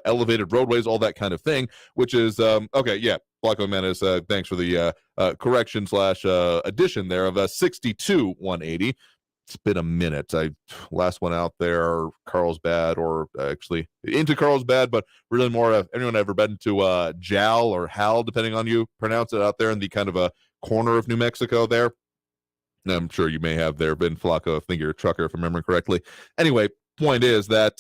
elevated roadways, all that kind of thing, which is, okay, yeah, Blanco Menace, thanks for the correction / addition there of 62 180. It's been a minute. Last one out there, Carlsbad, or actually into Carlsbad, but really more. Anyone ever been to Jal or Hal, depending on you pronounce it, out there in the kind of a corner of New Mexico there? I'm sure you may have there been, Flacco. I think you're a trucker, if I remember correctly. Anyway, point is that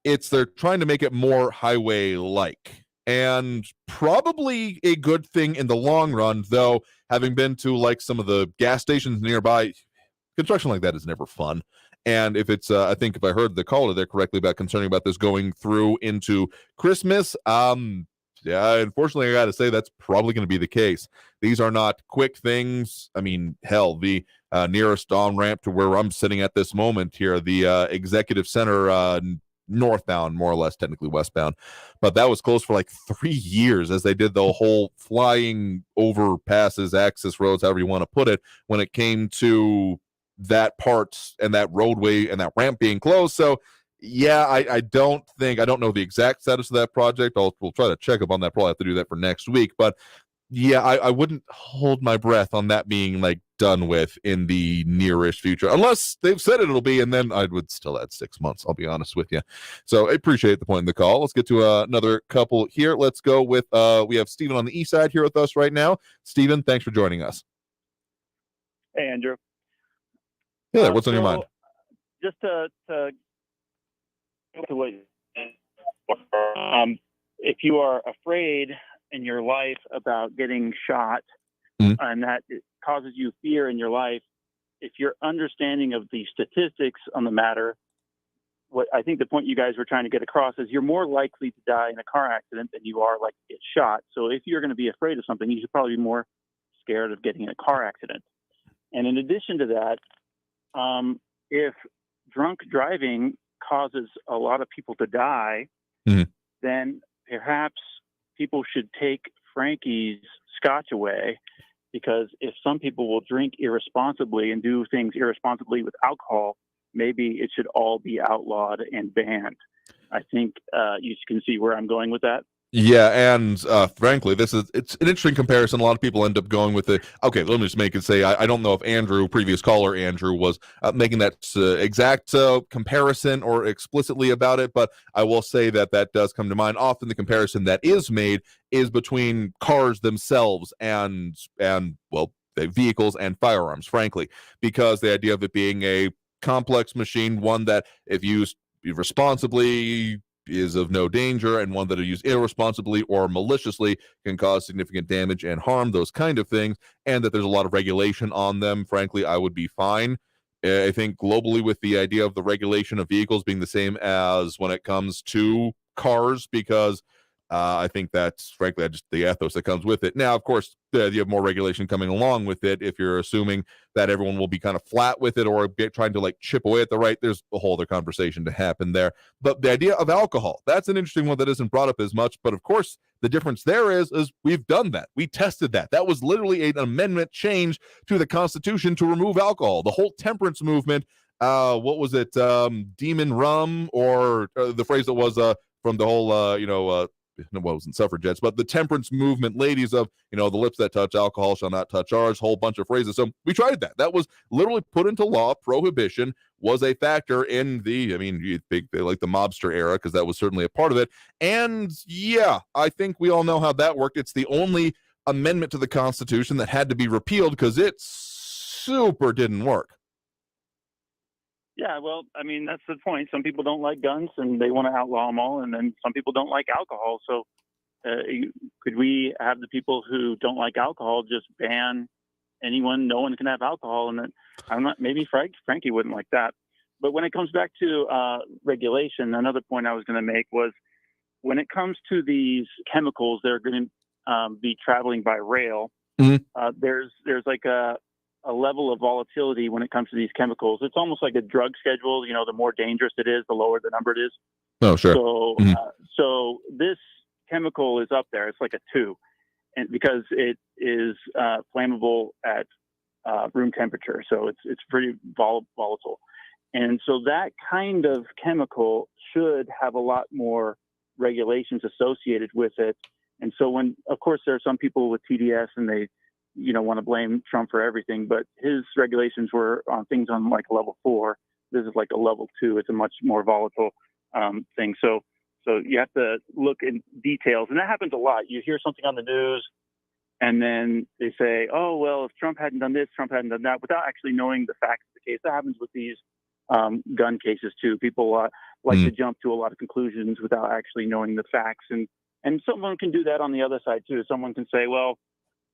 they're trying to make it more highway-like, and probably a good thing in the long run, though, having been to like some of the gas stations nearby, construction like that is never fun. And if it's, I think if I heard the caller there correctly about concerning about this going through into Christmas, yeah, unfortunately, I got to say that's probably going to be the case. These are not quick things. I mean, hell, the nearest on-ramp to where I'm sitting at this moment here, the Executive Center northbound, more or less, technically westbound, but that was closed for like 3 years as they did the whole flying overpasses, access roads, however you want to put it, when it came to that part and that roadway and that ramp being closed. So yeah, I don't know the exact status of that project. We'll try to check up on that. Probably have to do that for next week, but yeah, I wouldn't hold my breath on that being like done with in the nearish future, unless they've said it'll be, and then I would still add 6 months, I'll be honest with you. So I appreciate the point in the call. Let's get to another couple here. Let's go with we have Stephen on the east side here with us right now. Stephen, thanks for joining us. Hey, Andrew. Yeah, what's on your mind? Just to what, if you are afraid in your life about getting shot, and that it causes you fear in your life, if your understanding of the statistics on the matter, what I think the point you guys were trying to get across is you're more likely to die in a car accident than you are likely to get shot. So if you're going to be afraid of something, you should probably be more scared of getting in a car accident. And in addition to that, if drunk driving causes a lot of people to die, then perhaps people should take Frankie's scotch away, because if some people will drink irresponsibly and do things irresponsibly with alcohol, maybe it should all be outlawed and banned. I think you can see where I'm going with that. Yeah, and frankly, it's an interesting comparison. A lot of people end up going with it. Okay, let me just make it say, I don't know if Andrew, previous caller Andrew, was making that exact comparison or explicitly about it, but I will say that does come to mind. Often the comparison that is made is between cars themselves and well, vehicles and firearms, frankly, because the idea of it being a complex machine, one that if used responsibly is of no danger, and one that are used irresponsibly or maliciously can cause significant damage and harm, those kind of things, and that there's a lot of regulation on them. Frankly, I would be fine. I think globally with the idea of the regulation of vehicles being the same as when it comes to cars, because I think that's frankly just the ethos that comes with it. Now, of course, you have more regulation coming along with it. If you're assuming that everyone will be kind of flat with it or trying to like chip away at the right, there's a whole other conversation to happen there. But the idea of alcohol, that's an interesting one that isn't brought up as much. But of course, the difference there is we've done that. We tested that. That was literally an amendment change to the Constitution to remove alcohol. The whole temperance movement what was it? Demon rum, or the phrase that was from the whole, it wasn't suffragettes, but the temperance movement, ladies of, the lips that touch alcohol shall not touch ours, whole bunch of phrases. So we tried that. That was literally put into law. Prohibition was a factor in you think like the mobster era, because that was certainly a part of it. And yeah, I think we all know how that worked. It's the only amendment to the Constitution that had to be repealed because it super didn't work. Yeah, well, that's the point. Some people don't like guns and they want to outlaw them all, and then some people don't like alcohol. So could we have the people who don't like alcohol just ban anyone? No one can have alcohol, and then maybe Frankie wouldn't like that. But when it comes back to regulation, another point I was going to make was when it comes to these chemicals that are going to be traveling by rail, there's like a level of volatility when it comes to these chemicals. It's almost like a drug schedule. The more dangerous it is, the lower the number it is. Oh, sure. So, so this chemical is up there. It's like a 2, and because it is flammable at room temperature, so it's pretty volatile. And so that kind of chemical should have a lot more regulations associated with it. And so of course, there are some people with TDS and they want to blame Trump for everything, but his regulations were on things on like a level 4. This is like a level 2. It's a much more volatile thing. So you have to look in details, and that happens a lot. You hear something on the news, and then they say, "Oh, well, if Trump hadn't done this, Trump hadn't done that," without actually knowing the facts of the case. That happens with these gun cases too. People like to jump to a lot of conclusions without actually knowing the facts, and someone can do that on the other side too. Someone can say, "Well,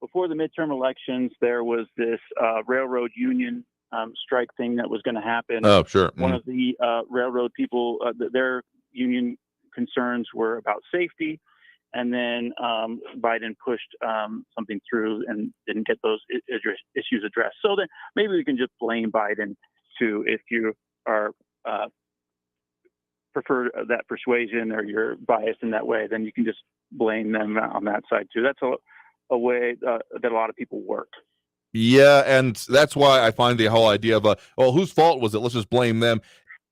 before the midterm elections, there was this railroad union strike thing that was going to happen." Oh, sure. One of the railroad people, their union concerns were about safety, and then Biden pushed something through and didn't get those issues addressed. So then maybe we can just blame Biden too if you are prefer that persuasion or you're biased in that way. Then you can just blame them on that side too. That's a way that a lot of people work. Yeah, and that's why I find the whole idea of whose fault was it? Let's just blame them.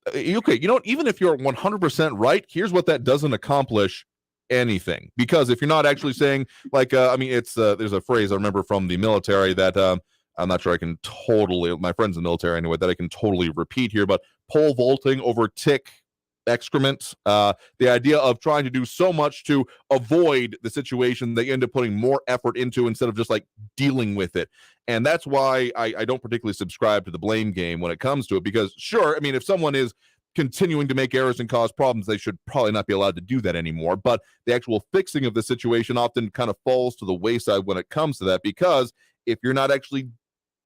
Okay, even if you're 100% right, here's what that doesn't accomplish: anything. Because if you're not actually saying, like, it's there's a phrase I remember from the military that I'm not sure I can totally, my friends in the military anyway, that I can totally repeat here, but pole vaulting over tick excrement, the idea of trying to do so much to avoid the situation that you end up putting more effort into instead of just like dealing with it. And that's why I don't particularly subscribe to the blame game when it comes to it, because sure, if someone is continuing to make errors and cause problems, they should probably not be allowed to do that anymore. But the actual fixing of the situation often kind of falls to the wayside when it comes to that, because if you're not actually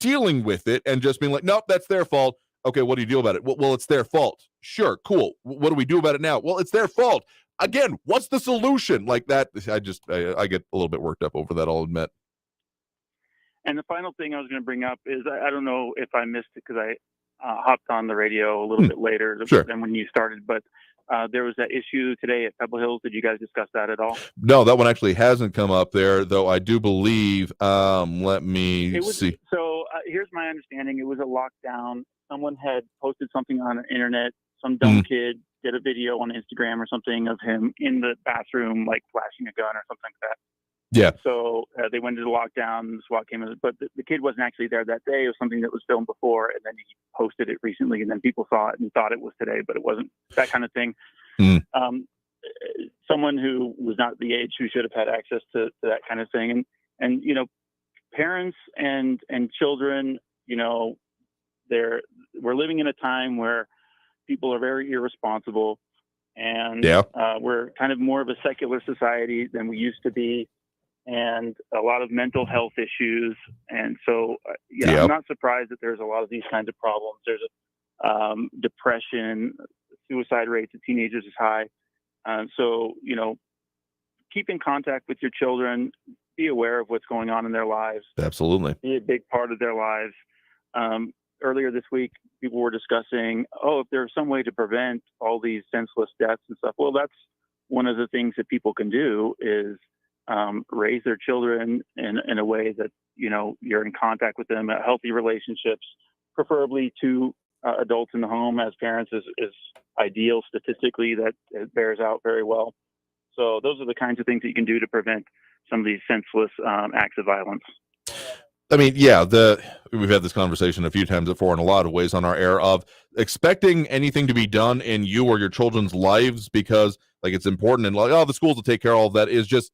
dealing with it and just being like, nope, that's their fault. Okay, what do you do about it? Well, it's their fault. Sure, cool. What do we do about it now? Well, it's their fault. Again, what's the solution? Like that, I get a little bit worked up over that, I'll admit. And the final thing I was going to bring up is, I don't know if I missed it because I hopped on the radio a little bit later than when you started, but there was that issue today at Pebble Hills. Did you guys discuss that at all? No, that one actually hasn't come up there, though I do believe, let me see. So here's my understanding. It was a lockdown. Someone had posted something on the internet. Some dumb kid did a video on Instagram or something of him in the bathroom, like flashing a gun or something like that. Yeah. So they went into lockdown. The SWAT came in, but the kid wasn't actually there that day. It was something that was filmed before, and then he posted it recently, and then people saw it and thought it was today, but it wasn't. That kind of thing. Someone who was not the age who should have had access to that kind of thing, and parents and children, we're living in a time where people are very irresponsible, and we're kind of more of a secular society than we used to be, and a lot of mental health issues. And so, I'm not surprised that there's a lot of these kinds of problems. There's depression, suicide rates of teenagers is high. So, keep in contact with your children, be aware of what's going on in their lives. Absolutely. Be a big part of their lives. Earlier this week, people were discussing, if there's some way to prevent all these senseless deaths and stuff. Well, that's one of the things that people can do is raise their children in a way that, you're in contact with them, healthy relationships, preferably two adults in the home as parents is ideal statistically. That it bears out very well. So those are the kinds of things that you can do to prevent some of these senseless acts of violence. I mean, yeah, we've had this conversation a few times before in a lot of ways on our air of expecting anything to be done in you or your children's lives because like it's important and like, oh, the schools will take care of all of that is just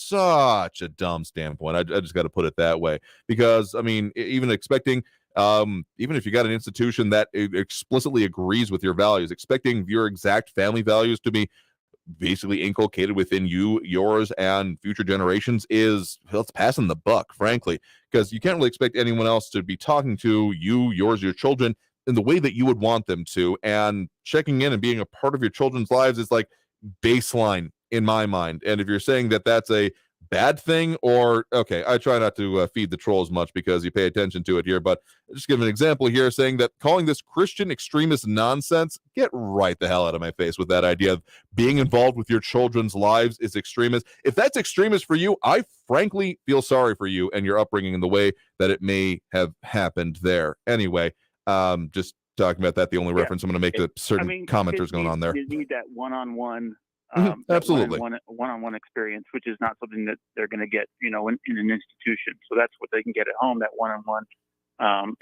such a dumb standpoint. I just got to put it that way because, I mean, even expecting, even if you got an institution that explicitly agrees with your values, expecting your exact family values to be basically inculcated within you, yours, and future generations is, well, it's passing the buck, frankly, because you can't really expect anyone else to be talking to you, yours, your children in the way that you would want them to. And checking in and being a part of your children's lives is like baseline in my mind. And if you're saying that that's a bad thing or okay, I try not to feed the trolls much because you pay attention to it here, but just give an example here saying that calling this Christian extremist nonsense, get right the hell out of my face with that idea of being involved with your children's lives is extremist. If that's extremist for you, I frankly feel sorry for you and your upbringing in the way that it may have happened there. Anyway, just talking about that, the only reference I'm going to make to certain commenters going on there. You need that one-on-one absolutely one-on-one experience, which is not something that they're going to get, in an institution. So that's what they can get at home, that one-on-one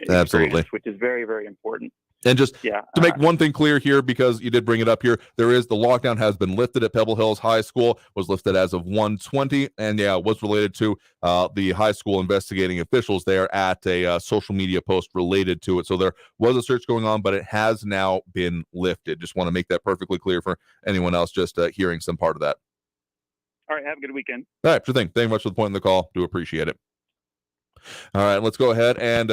absolutely, which is very, very important. And just to make one thing clear here, because you did bring it up here, the lockdown has been lifted at Pebble Hills High School, was lifted as of 1/20, and was related to the high school investigating officials there at a social media post related to it. So there was a search going on, but it has now been lifted. Just want to make that perfectly clear for anyone else just hearing some part of that. All right, have a good weekend. All right, sure thing. Thank you much for the point in the call. Do appreciate it. All right, let's go ahead and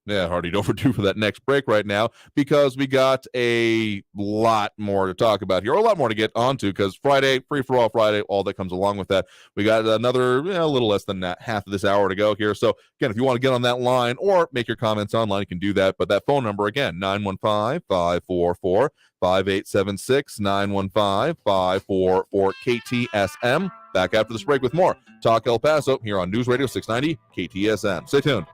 already overdue for that next break right now because we got a lot more to talk about here, or a lot more to get onto because Friday, Free for All Friday, all that comes along with that. We got another a little less than half of this hour to go here. So again, if you want to get on that line or make your comments online, you can do that. But that phone number again, 915-544-5876, 915-544-KTSM. Back after this break with more Talk El Paso here on News Radio 690 KTSM. Stay tuned.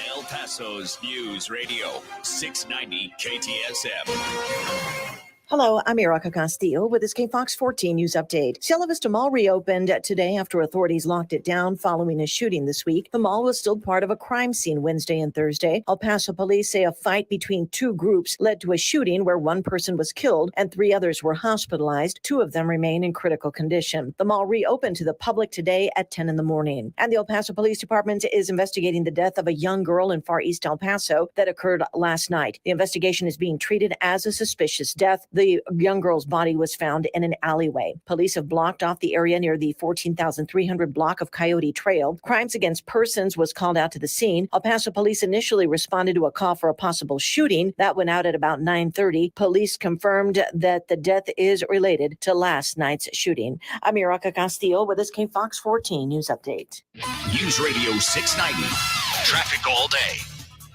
El Paso's News Radio 690 KTSM. Hello, I'm Erica Castillo with this KFOX 14 News Update. Cielo Vista Mall reopened today after authorities locked it down following a shooting this week. The mall was still part of a crime scene Wednesday and Thursday. El Paso police say a fight between two groups led to a shooting where one person was killed and 3 others were hospitalized. 2 of them remain in critical condition. The mall reopened to the public today at 10 in the morning. And the El Paso Police Department is investigating the death of a young girl in Far East El Paso that occurred last night. The investigation is being treated as a suspicious death. The young girl's body was found in an alleyway. Police have blocked off the area near the 14,300 block of Coyote Trail. Crimes Against Persons was called out to the scene. El Paso police initially responded to a call for a possible shooting. That went out at about 9:30. Police confirmed that the death is related to last night's shooting. I'm Erica Castillo with this KFOX 14 News Update. News Radio 690. Traffic all day.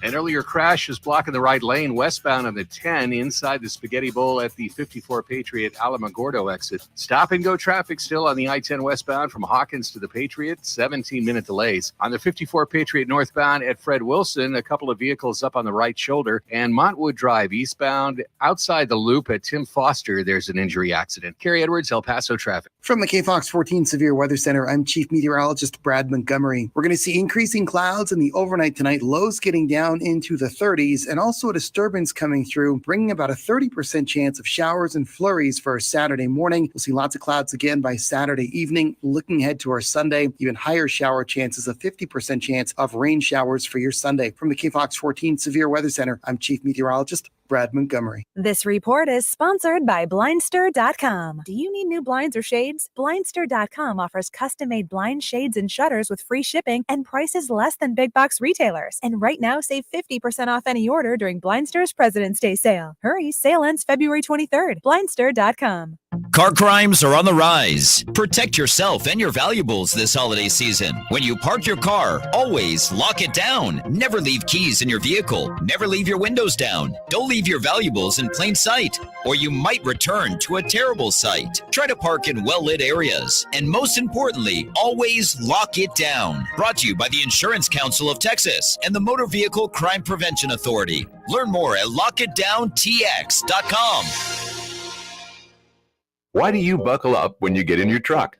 An earlier crash is blocking the right lane westbound on the 10 inside the Spaghetti Bowl at the 54 Patriot Alamogordo exit. Stop and go traffic still on the I-10 westbound from Hawkins to the Patriot, 17-minute delays. On the 54 Patriot northbound at Fred Wilson, a couple of vehicles up on the right shoulder. And Montwood Drive eastbound outside the loop at Tim Foster, there's an injury accident. Carrie Edwards, El Paso traffic. From the KFOX 14 Severe Weather Center, I'm Chief Meteorologist Brad Montgomery. We're going to see increasing clouds in the overnight tonight, lows getting down into the 30s, and also a disturbance coming through, bringing about a 30% chance of showers and flurries for Saturday morning. We'll see lots of clouds again by Saturday evening. Looking ahead to our Sunday, even higher shower chances, a 50% chance of rain showers for your Sunday. From the KFOX 14 Severe Weather Center, I'm Chief Meteorologist Brad Montgomery. This report is sponsored by Blindster.com. Do you need new blinds or shades? Blindster.com offers custom-made blind shades and shutters with free shipping and prices less than big box retailers. And right now, save 50% off any order during Blindster's President's Day sale. Hurry, sale ends February 23rd. Blindster.com. Car crimes are on the rise. Protect yourself and your valuables this holiday season. When you park your car, always lock it down. Never leave keys in your vehicle. Never leave your windows down. Don't leave your valuables in plain sight, or you might return to a terrible sight. Try to park in well-lit areas. And most importantly, always lock it down. Brought to you by the Insurance Council of Texas and the Motor Vehicle Crime Prevention Authority. Learn more at lockitdowntx.com. Why do you buckle up when you get in your truck?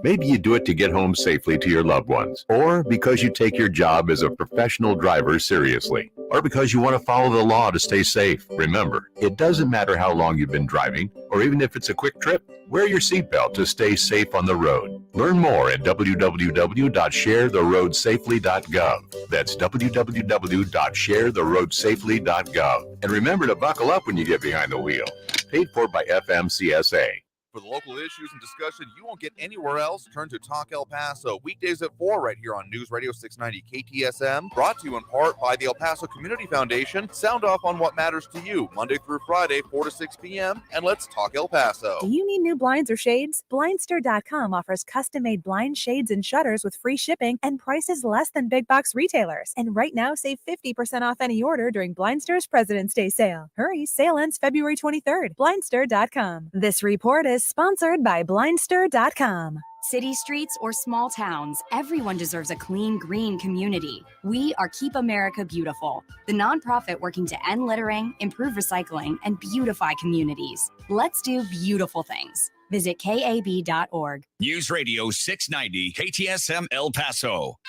Maybe you do it to get home safely to your loved ones, or because you take your job as a professional driver seriously, or because you want to follow the law to stay safe. Remember, it doesn't matter how long you've been driving, or even if it's a quick trip. Wear your seatbelt to stay safe on the road. Learn more at www.sharetheroadsafely.gov. That's www.sharetheroadsafely.gov. And remember to buckle up when you get behind the wheel. Paid for by FMCSA. For the local issues and discussion you won't get anywhere else, turn to Talk El Paso, weekdays at 4 right here on News Radio 690 KTSM, brought to you in part by the El Paso Community Foundation. Sound off on what matters to you, Monday through Friday, 4 to 6 p.m., and let's talk El Paso. Do you need new blinds or shades? Blindstar.com offers custom-made blind shades and shutters with free shipping and prices less than big box retailers. And right now, save 50% off any order during Blindstar's President's Day sale. Hurry, sale ends February 23rd. Blindstar.com. This report is sponsored by Blindstar.com. City streets or small towns, everyone deserves a clean, green community. We are Keep America Beautiful, the nonprofit working to end littering, improve recycling, and beautify communities. Let's do beautiful things. Visit KAB.org. News Radio 690 KTSM El Paso.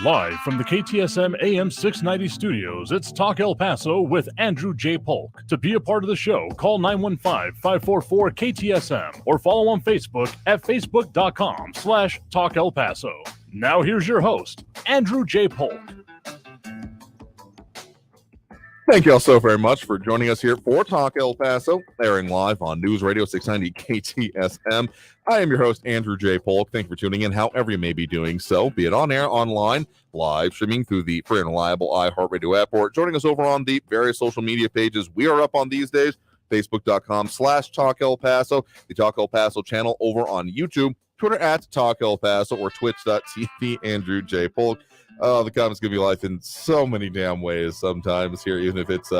Live from the KTSM AM 690 studios, it's Talk El Paso with Andrew J. Polk. To be a part of the show, call 915-544-KTSM or follow on Facebook at facebook.com/Talk El Paso. Now here's your host, Andrew J. Polk. Thank you all so very much for joining us here for Talk El Paso, airing live on News Radio 690 KTSM. I am your host, Andrew J. Polk. Thank you for tuning in, however you may be doing so, be it on air, online, live streaming through the free and reliable iHeartRadio app, or joining us over on the various social media pages we are up on these days, facebook.com/Talk El Paso, the Talk El Paso channel over on YouTube, Twitter at Talk El Paso, or twitch.tv Andrew J. Polk. The comments give you life in so many damn ways sometimes here, even if it's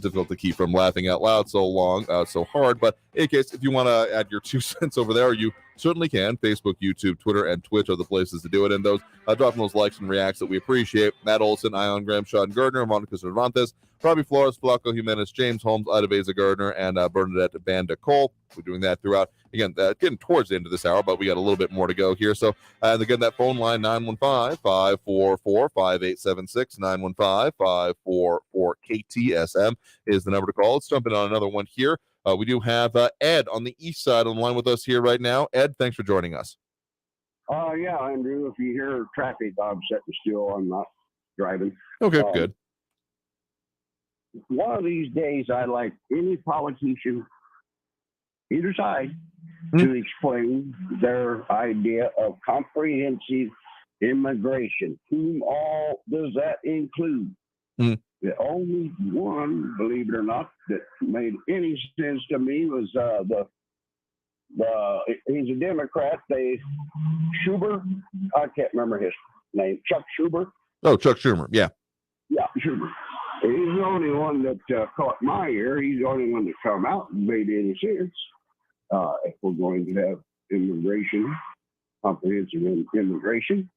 difficult to keep from laughing out loud so hard. But in case, if you want to add your 2 cents over there, you certainly can. Facebook, YouTube, Twitter, and Twitch are the places to do it. And those dropping those likes and reacts that we appreciate. Matt Olson, Ion Graham, Sean Gardner, Monica Cervantes, Robbie Flores, Flaco Jimenez, James Holmes, Ida Beza Gardner, and Bernadette Banda Cole. We're doing that throughout. Again, getting towards the end of this hour, but we got a little bit more to go here. So, and again, that phone line, 915-544-5876, 915-544-KTSM is the number to call. Let's jump in on another one here. We do have Ed on the east side on the line with us here right now. Ed, thanks for joining us. Yeah, Andrew, if you hear traffic, I'm sitting still. I'm not driving. Okay, good. One of these days, I'd like any politician, either side, to explain their idea of comprehensive immigration. Whom all does that include? The only one, believe it or not, that made any sense to me was he's a Democrat, Schumer. I can't remember his name. Chuck Schumer. Oh, Chuck Schumer. Yeah. Yeah, Schumer. He's the only one that caught my ear. He's the only one that come out and made any sense. If we're going to have immigration, comprehensive immigration,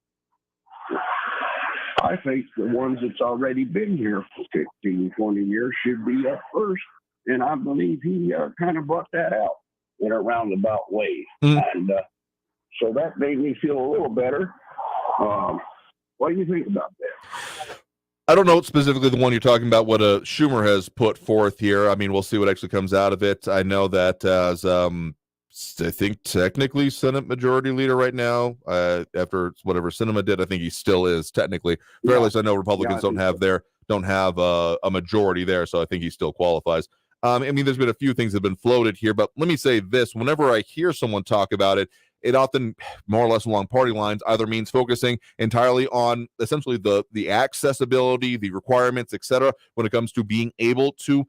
I think the ones that's already been here for 15, 20 years should be up first. And I believe he kind of brought that out in a roundabout way. And so that made me feel a little better. What do you think about that? I don't know specifically the one you're talking about, what Schumer has put forth here. I mean, we'll see what actually comes out of it. I know that as I think technically Senate Majority Leader right now, after whatever Sinema did, I think he still is technically. But at least I know Republicans don't have a majority there, so I think he still qualifies. I mean, there's been a few things that have been floated here, but let me say this: whenever I hear someone talk about it, it often, more or less along party lines, either means focusing entirely on essentially the accessibility, the requirements, etc., when it comes to being able to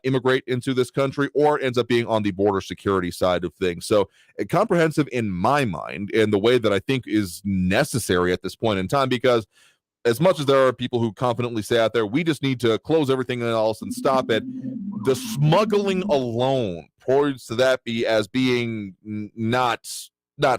immigrate into this country, or it ends up being on the border security side of things. So comprehensive in my mind, and the way that I think is necessary at this point in time, because as much as there are people who confidently say out there, we just need to close everything else and stop it, the smuggling alone points to that as being not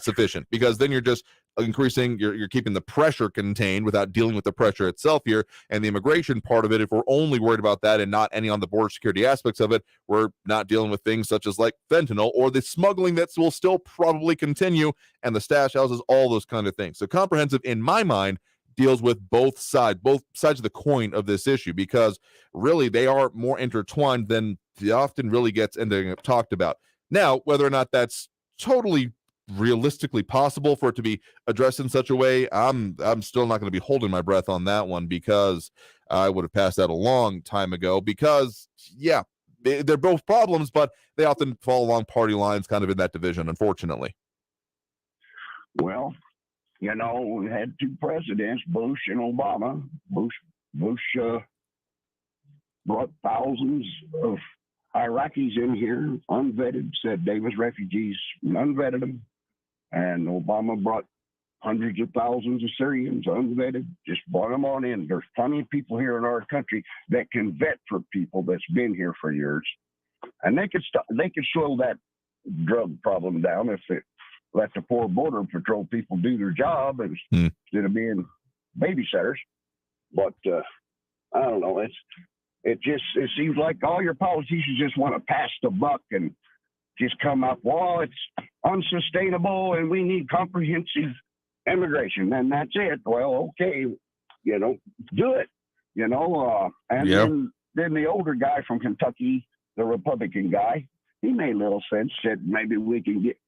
sufficient, because then you're just increasing, you're keeping the pressure contained without dealing with the pressure itself here. And the immigration part of it, if we're only worried about that and not any on the border security aspects of it, we're not dealing with things such as like fentanyl or the smuggling that will still probably continue, and the stash houses, all those kind of things. So comprehensive, in my mind, deals with both sides of the coin of this issue, because really they are more intertwined than often really gets talked about. Now, whether or not that's totally realistically possible for it to be addressed in such a way, I'm still not going to be holding my breath on that one, because I would have passed that a long time ago, because yeah, they're both problems, but they often fall along party lines kind of in that division, unfortunately. Well, you know, we had two presidents, Bush and Obama. Bush brought thousands of Iraqis in here, unvetted, said they was refugees, and unvetted them. And Obama brought hundreds of thousands of Syrians, unvetted, just brought them on in. There's plenty of people here in our country that can vet for people that's been here for years, and they could slow that drug problem down if it let the poor border patrol people do their job instead of being babysitters. But I don't know. It seems like all your politicians just want to pass the buck and just come up, well, it's unsustainable and we need comprehensive immigration, and that's it. Well, okay, you know, do it, you know. And then the older guy from Kentucky, the Republican guy, he made a little sense, said maybe we can get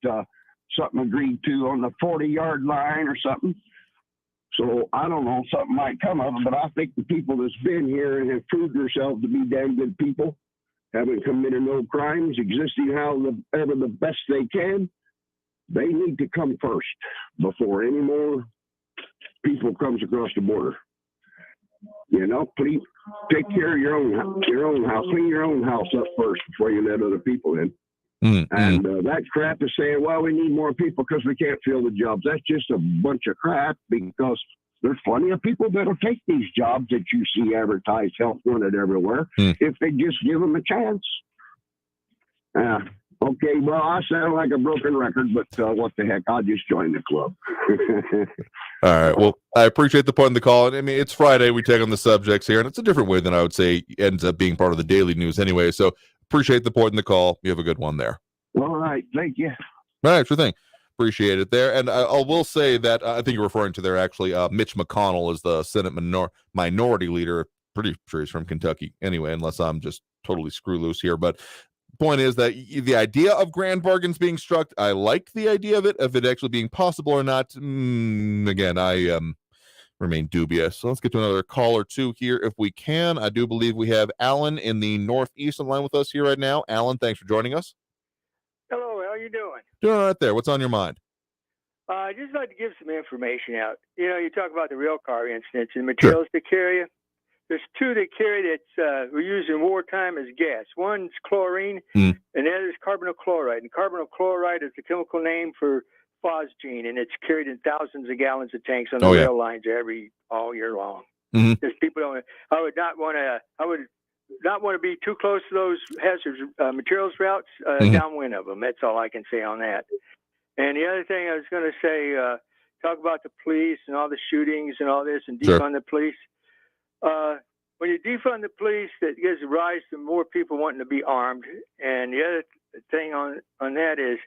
something agreed to on the 40-yard line or something. So I don't know, something might come of it, but I think the people that's been here and have proved themselves to be damn good people, haven't committed no crimes, existing however the best they can, they need to come first before any more people comes across the border. You know, please take care of your own house, clean your own house up first before you let other people in. And that crap is saying, well, we need more people because we can't fill the jobs. That's just a bunch of crap, because there's plenty of people that'll take these jobs that you see advertised, health wanted everywhere, if they just give them a chance. Okay, well, I sound like a broken record, but what the heck, I'll just join the club. All right. Well, I appreciate the point in the call. And I mean, it's Friday. We take on the subjects here, and it's a different way than I would say ends up being part of the daily news anyway. So appreciate the point in the call. You have a good one there. All right. Thank you. All right. Sure thing. Appreciate it there. And I will say that I think you're referring to there, actually, Mitch McConnell is the Senate minority leader. Pretty sure he's from Kentucky anyway, unless I'm just totally screw loose here. But point is that the idea of grand bargains being struck, I like the idea of it actually being possible or not. Again, I remain dubious. So let's get to another call or two here if we can. I do believe we have Alan in the Northeast on line with us here right now. Alan, thanks for joining us. Hello, how you doing? Doing all right there. What's on your mind? I just like to give some information out. You know, you talk about the rail car incidents and materials they carry. There's two they carry that we use in wartime as gas. One's chlorine, and the other is carbonyl chloride. And carbonyl chloride is the chemical name for phosgene, and it's carried in thousands of gallons of tanks on the rail lines all year long. Because people don't. I would not want to be too close to those hazardous materials routes downwind of them. That's all I can say on that. And the other thing I was going to say, talk about the police and all the shootings and all this, and defund the police. When you defund the police, that gives rise to more people wanting to be armed. And the other thing on that is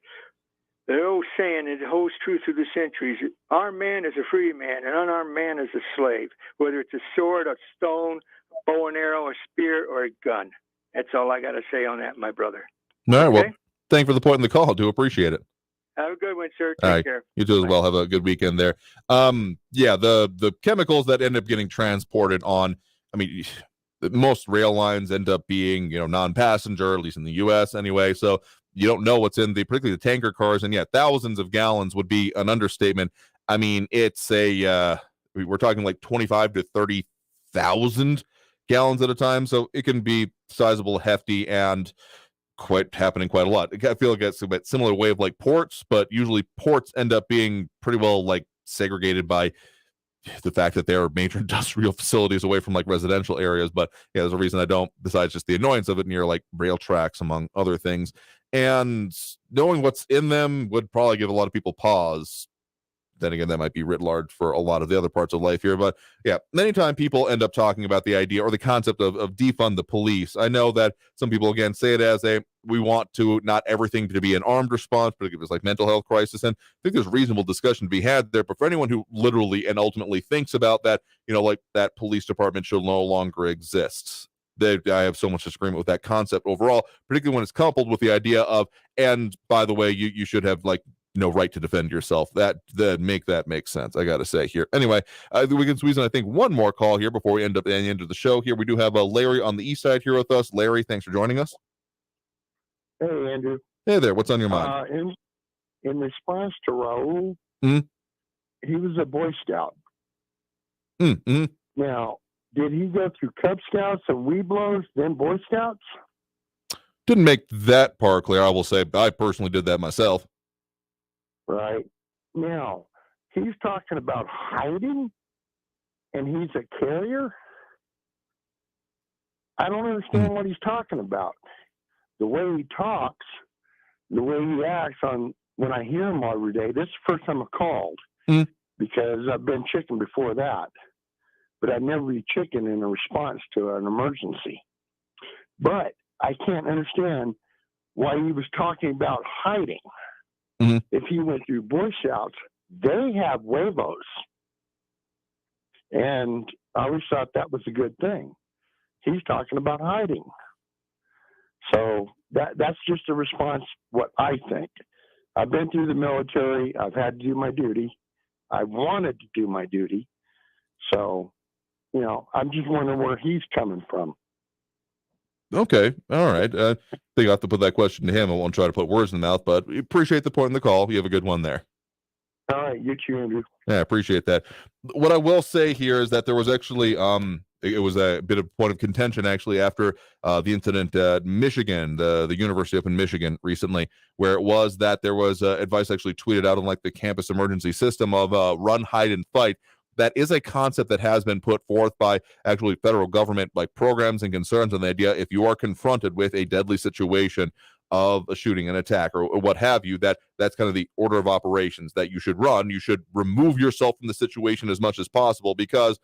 the old saying, it holds true through the centuries: armed man is a free man, and unarmed man is a slave. Whether it's a sword, a stone, a bow and arrow, a spear, or a gun. That's all I got to say on that, my brother. All right. Well, thank you for the point in the call. I do appreciate it. Have a good one, sir. Take care. You too as well. Have a good weekend there. The chemicals that end up getting transported on, I mean, most rail lines end up being, non-passenger, at least in the U.S. anyway. So you don't know what's in particularly the tanker cars. And yet thousands of gallons would be an understatement. I mean, it's we're talking like 25 to 30,000 gallons at a time, so it can be sizable, hefty, and happening quite a lot. I feel like it's a bit similar way of like ports, but usually ports end up being pretty well like segregated by the fact that there are major industrial facilities away from like residential areas. But yeah, there's a reason I don't, besides just the annoyance of it near like rail tracks, among other things. And knowing what's in them would probably give a lot of people pause. Then again, that might be writ large for a lot of the other parts of life here. But yeah, anytime people end up talking about the idea or the concept of defund the police, I know that some people, again, say it as we want to not everything to be an armed response, but it was like mental health crisis. And I think there's reasonable discussion to be had there. But for anyone who literally and ultimately thinks about that, like that police department should no longer exist. I have so much disagreement with that concept overall, particularly when it's coupled with the idea of, and by the way, you should have like right to defend yourself. That make sense, I gotta say here. Anyway, we can squeeze in I think one more call here before we end up at the end of the show here. We do have Larry on the east side here with us. Larry, thanks for joining us. Hey, Andrew. Hey there, what's on your mind? In response to Raul, he was a Boy Scout. Now, did he go through Cub Scouts and Weeblos, then Boy Scouts? Didn't make that part clear, I will say. I personally did that myself. Right. Now, he's talking about hiding, and he's a carrier? I don't understand what he's talking about. The way he talks, the way he acts when I hear him every day, this is the first time I called, because I've been chicken before that, but I'd never be chicken in a response to an emergency. But I can't understand why he was talking about hiding. If he went through Boy Scouts, they have huevos. And I always thought that was a good thing. He's talking about hiding. So that's just a response, what I think. I've been through the military. I've had to do my duty. I wanted to do my duty. So, I'm just wondering where he's coming from. Okay. All right. I think I have to put that question to him. I won't try to put words in the mouth, but we appreciate the point in the call. You have a good one there. All right. You too, Andrew. Yeah, I appreciate that. What I will say here is that there was actually, it was a bit of point of contention actually after the incident at Michigan, the university up in Michigan recently, where it was that there was advice actually tweeted out on like the campus emergency system of run, hide, and fight. That is a concept that has been put forth by actually federal government, like programs and concerns on the idea if you are confronted with a deadly situation of a shooting, an attack, or what have you, that's kind of the order of operations, that you should run, you should remove yourself from the situation as much as possible, because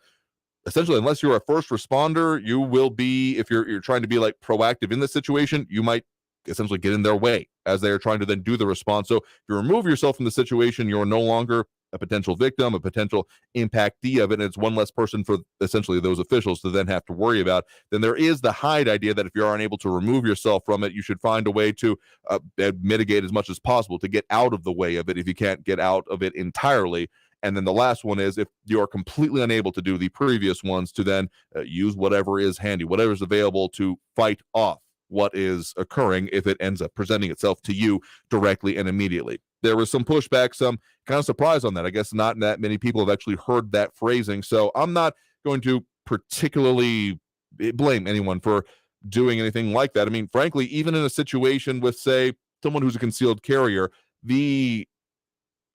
essentially, unless you're a first responder, you will be, if you're trying to be like proactive in the situation, you might essentially get in their way as they are trying to then do the response. So if you remove yourself from the situation, you're no longer a potential victim, a potential impactee of it, and it's one less person for essentially those officials to then have to worry about. Then there is the hide idea that if you are unable to remove yourself from it, you should find a way to mitigate as much as possible to get out of the way of it if you can't get out of it entirely. And then the last one is if you are completely unable to do the previous ones, to then use whatever is handy, whatever is available to fight off what is occurring if it ends up presenting itself to you directly and immediately. There was some pushback, some kind of surprise on that. I guess not that many people have actually heard that phrasing. So I'm not going to particularly blame anyone for doing anything like that. I mean, frankly, even in a situation with, say, someone who's a concealed carrier,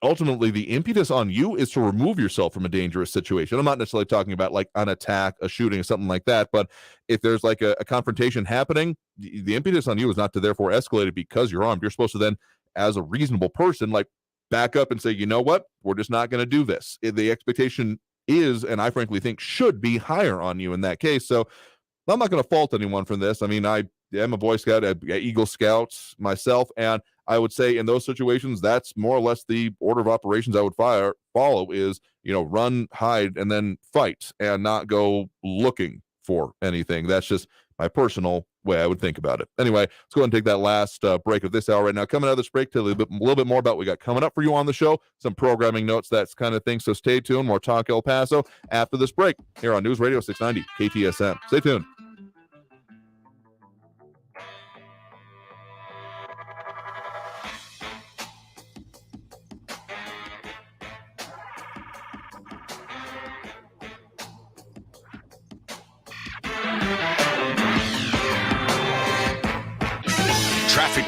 ultimately the impetus on you is to remove yourself from a dangerous situation. I'm not necessarily talking about like an attack, a shooting, or something like that, but if there's like a confrontation happening, the impetus on you is not to therefore escalate it because you're armed. You're supposed to then, as a reasonable person, like back up and say, you know what, we're just not going to do this. The expectation is, and I frankly think should be, higher on you in that case. So I'm not going to fault anyone from this. I mean, I am a Boy Scout, Eagle Scouts myself, and I would say in those situations, that's more or less the order of operations I would follow is, run, hide, and then fight, and not go looking for anything. That's just my personal way I would think about it. Anyway, let's go ahead and take that last break of this hour right now. Coming out of this break, tell you a little bit more about what we got coming up for you on the show, some programming notes, that kind of thing. So stay tuned. More Talk El Paso after this break here on News Radio 690 KTSM. Stay tuned.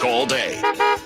Traffic all day.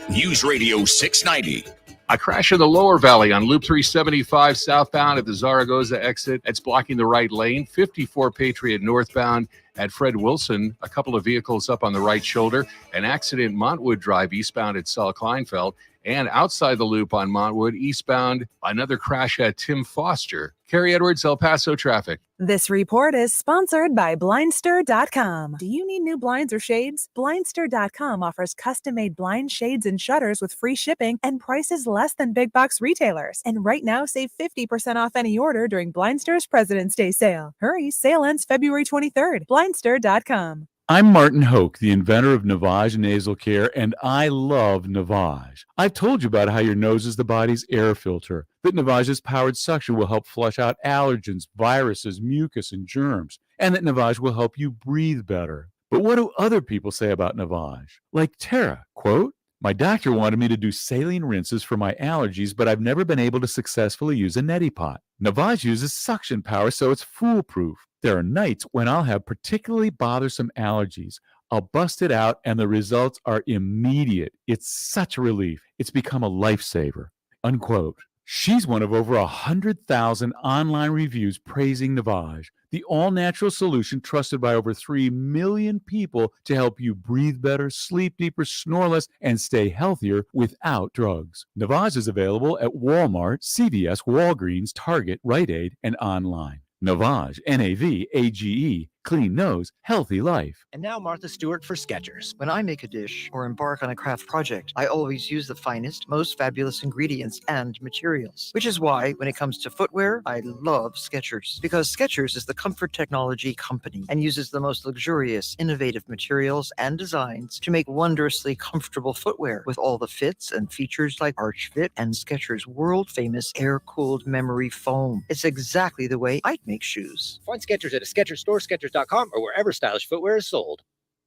News Radio 690. A crash in the lower valley on Loop 375 southbound at the Zaragoza exit. It's blocking the right lane. 54 Patriot northbound at Fred Wilson. A couple of vehicles up on the right shoulder. An accident Montwood Drive eastbound at Saul Kleinfeld. And outside the loop on Montwood eastbound, another crash at Tim Foster. Carrie Edwards, El Paso traffic. This report is sponsored by Blindster.com. Do you need new blinds or shades? Blindster.com offers custom-made blinds, shades, and shutters with free shipping and prices less than big box retailers. And right now, save 50% off any order during Blindster's President's Day sale. Hurry, sale ends February 23rd. Blindster.com. I'm Martin Hoke, the inventor of Navage Nasal Care, and I love Navage. I've told you about how your nose is the body's air filter, that Navage's powered suction will help flush out allergens, viruses, mucus, and germs, and that Navage will help you breathe better. But what do other people say about Navage? Like Tara, quote, "My doctor wanted me to do saline rinses for my allergies, but I've never been able to successfully use a neti pot. Navage uses suction power, so it's foolproof. There are nights when I'll have particularly bothersome allergies. I'll bust it out, and the results are immediate. It's such a relief. It's become a lifesaver," unquote. She's one of over 100,000 online reviews praising Navage, the all-natural solution trusted by over 3 million people to help you breathe better, sleep deeper, snore less, and stay healthier without drugs. Navage is available at Walmart, CVS, Walgreens, Target, Rite Aid, and online. Navage, Navage, clean nose, healthy life. And now Martha Stewart for Skechers. When I make a dish or embark on a craft project, I always use the finest, most fabulous ingredients and materials. Which is why, when it comes to footwear, I love Skechers. Because Skechers is the comfort technology company and uses the most luxurious, innovative materials and designs to make wondrously comfortable footwear with all the fits and features like Arch Fit and Skechers' world-famous air-cooled memory foam. It's exactly the way I'd make shoes. Find Skechers at a Skechers store, Skechers.com, or wherever stylish footwear is sold.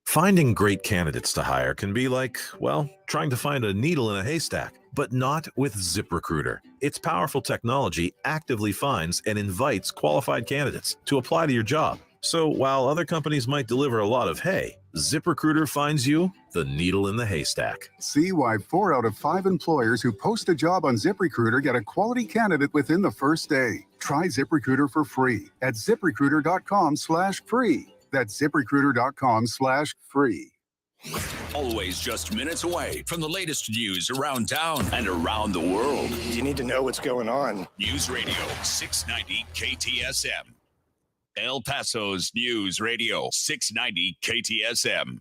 Finding great candidates to hire can be like, well, trying to find a needle in a haystack, but not with ZipRecruiter. Its powerful technology actively finds and invites qualified candidates to apply to your job. So while other companies might deliver a lot of hay, ZipRecruiter finds you the needle in the haystack. See why 4 out of 5 employers who post a job on ZipRecruiter get a quality candidate within the first day. Try ZipRecruiter for free at ZipRecruiter.com/free. That's ZipRecruiter.com/free. Always just minutes away from the latest news around town and around the world. You need to know what's going on. News Radio 690 KTSM. El Paso's News Radio 690 KTSM.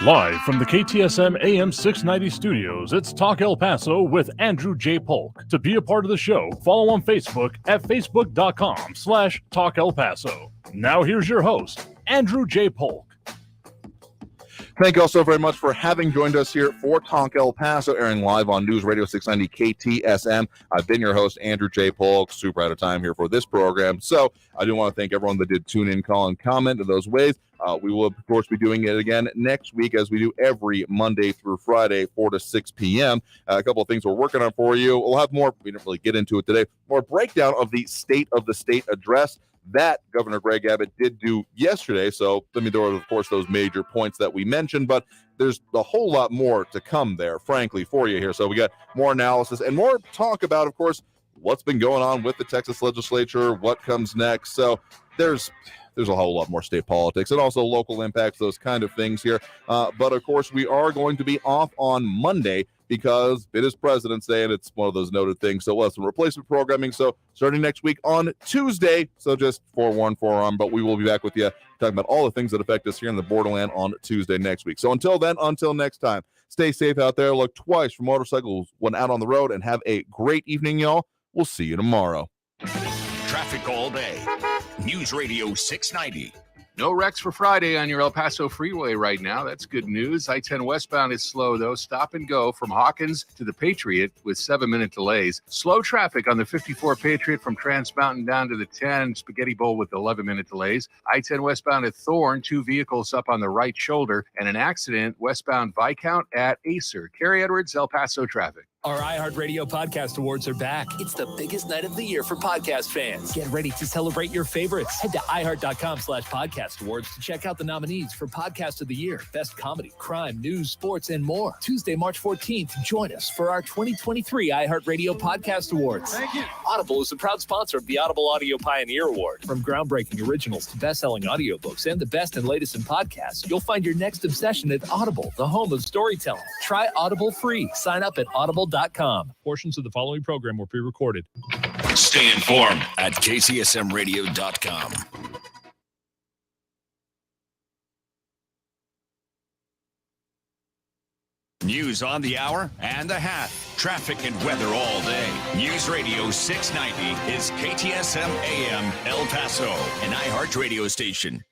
Live from the KTSM AM 690 studios, it's Talk El Paso with Andrew J. Polk. To be a part of the show, follow on Facebook at facebook.com/Talk El Paso. Now here's your host, Andrew J. Polk. Thank you all so very much for having joined us here for Talk El Paso, airing live on News Radio 690 KTSM. I've been your host, Andrew J. Polk, super out of time here for this program. So I do want to thank everyone that did tune in, call, and comment in those ways. We will, of course, be doing it again next week, as we do every Monday through Friday, 4 to 6 p.m. A couple of things we're working on for you. We'll have more, we didn't really get into it today, more breakdown of the State address that Governor Greg Abbott did do yesterday. So let me throw out, of course, those major points that we mentioned, but there's a whole lot more to come there, frankly, for you here. So we got more analysis and more talk about, of course, what's been going on with the Texas legislature, what comes next. So there's a whole lot more state politics and also local impacts, those kind of things here. But of course, we are going to be off on Monday because it is President's Day, and it's one of those noted things. So we'll have some replacement programming. So starting next week on Tuesday, so just forewarn, but we will be back with you talking about all the things that affect us here in the borderland on Tuesday next week. So until then, until next time, stay safe out there. Look twice for motorcycles when out on the road, and have a great evening, y'all. We'll see you tomorrow. Traffic all day. News Radio 690. No wrecks for Friday on your El Paso freeway right now. That's good news. I-10 westbound is slow, though. Stop and go from Hawkins to the Patriot with 7-minute delays. Slow traffic on the 54 Patriot from Trans Mountain down to the 10 Spaghetti Bowl with 11-minute delays. I-10 westbound at Thorn, 2 vehicles up on the right shoulder, and an accident westbound Viscount at Acer. Carrie Edwards, El Paso traffic. Our iHeartRadio Podcast Awards are back. It's the biggest night of the year for podcast fans. Get ready to celebrate your favorites. Head to iHeart.com/podcast awards to check out the nominees for Podcast of the Year, Best Comedy, Crime, News, Sports, and more. Tuesday, March 14th, join us for our 2023 iHeartRadio Podcast Awards. Thank you. Audible is a proud sponsor of the Audible Audio Pioneer Award. From groundbreaking originals to best-selling audiobooks and the best and latest in podcasts, you'll find your next obsession at Audible, the home of storytelling. Try Audible free. Sign up at audible.com. Portions of the following program were pre-recorded. Stay informed at kcsmradio.com. News on the hour and the hat. Traffic and weather all day. News Radio 690 is KTSM AM El Paso, an iHeart radio station.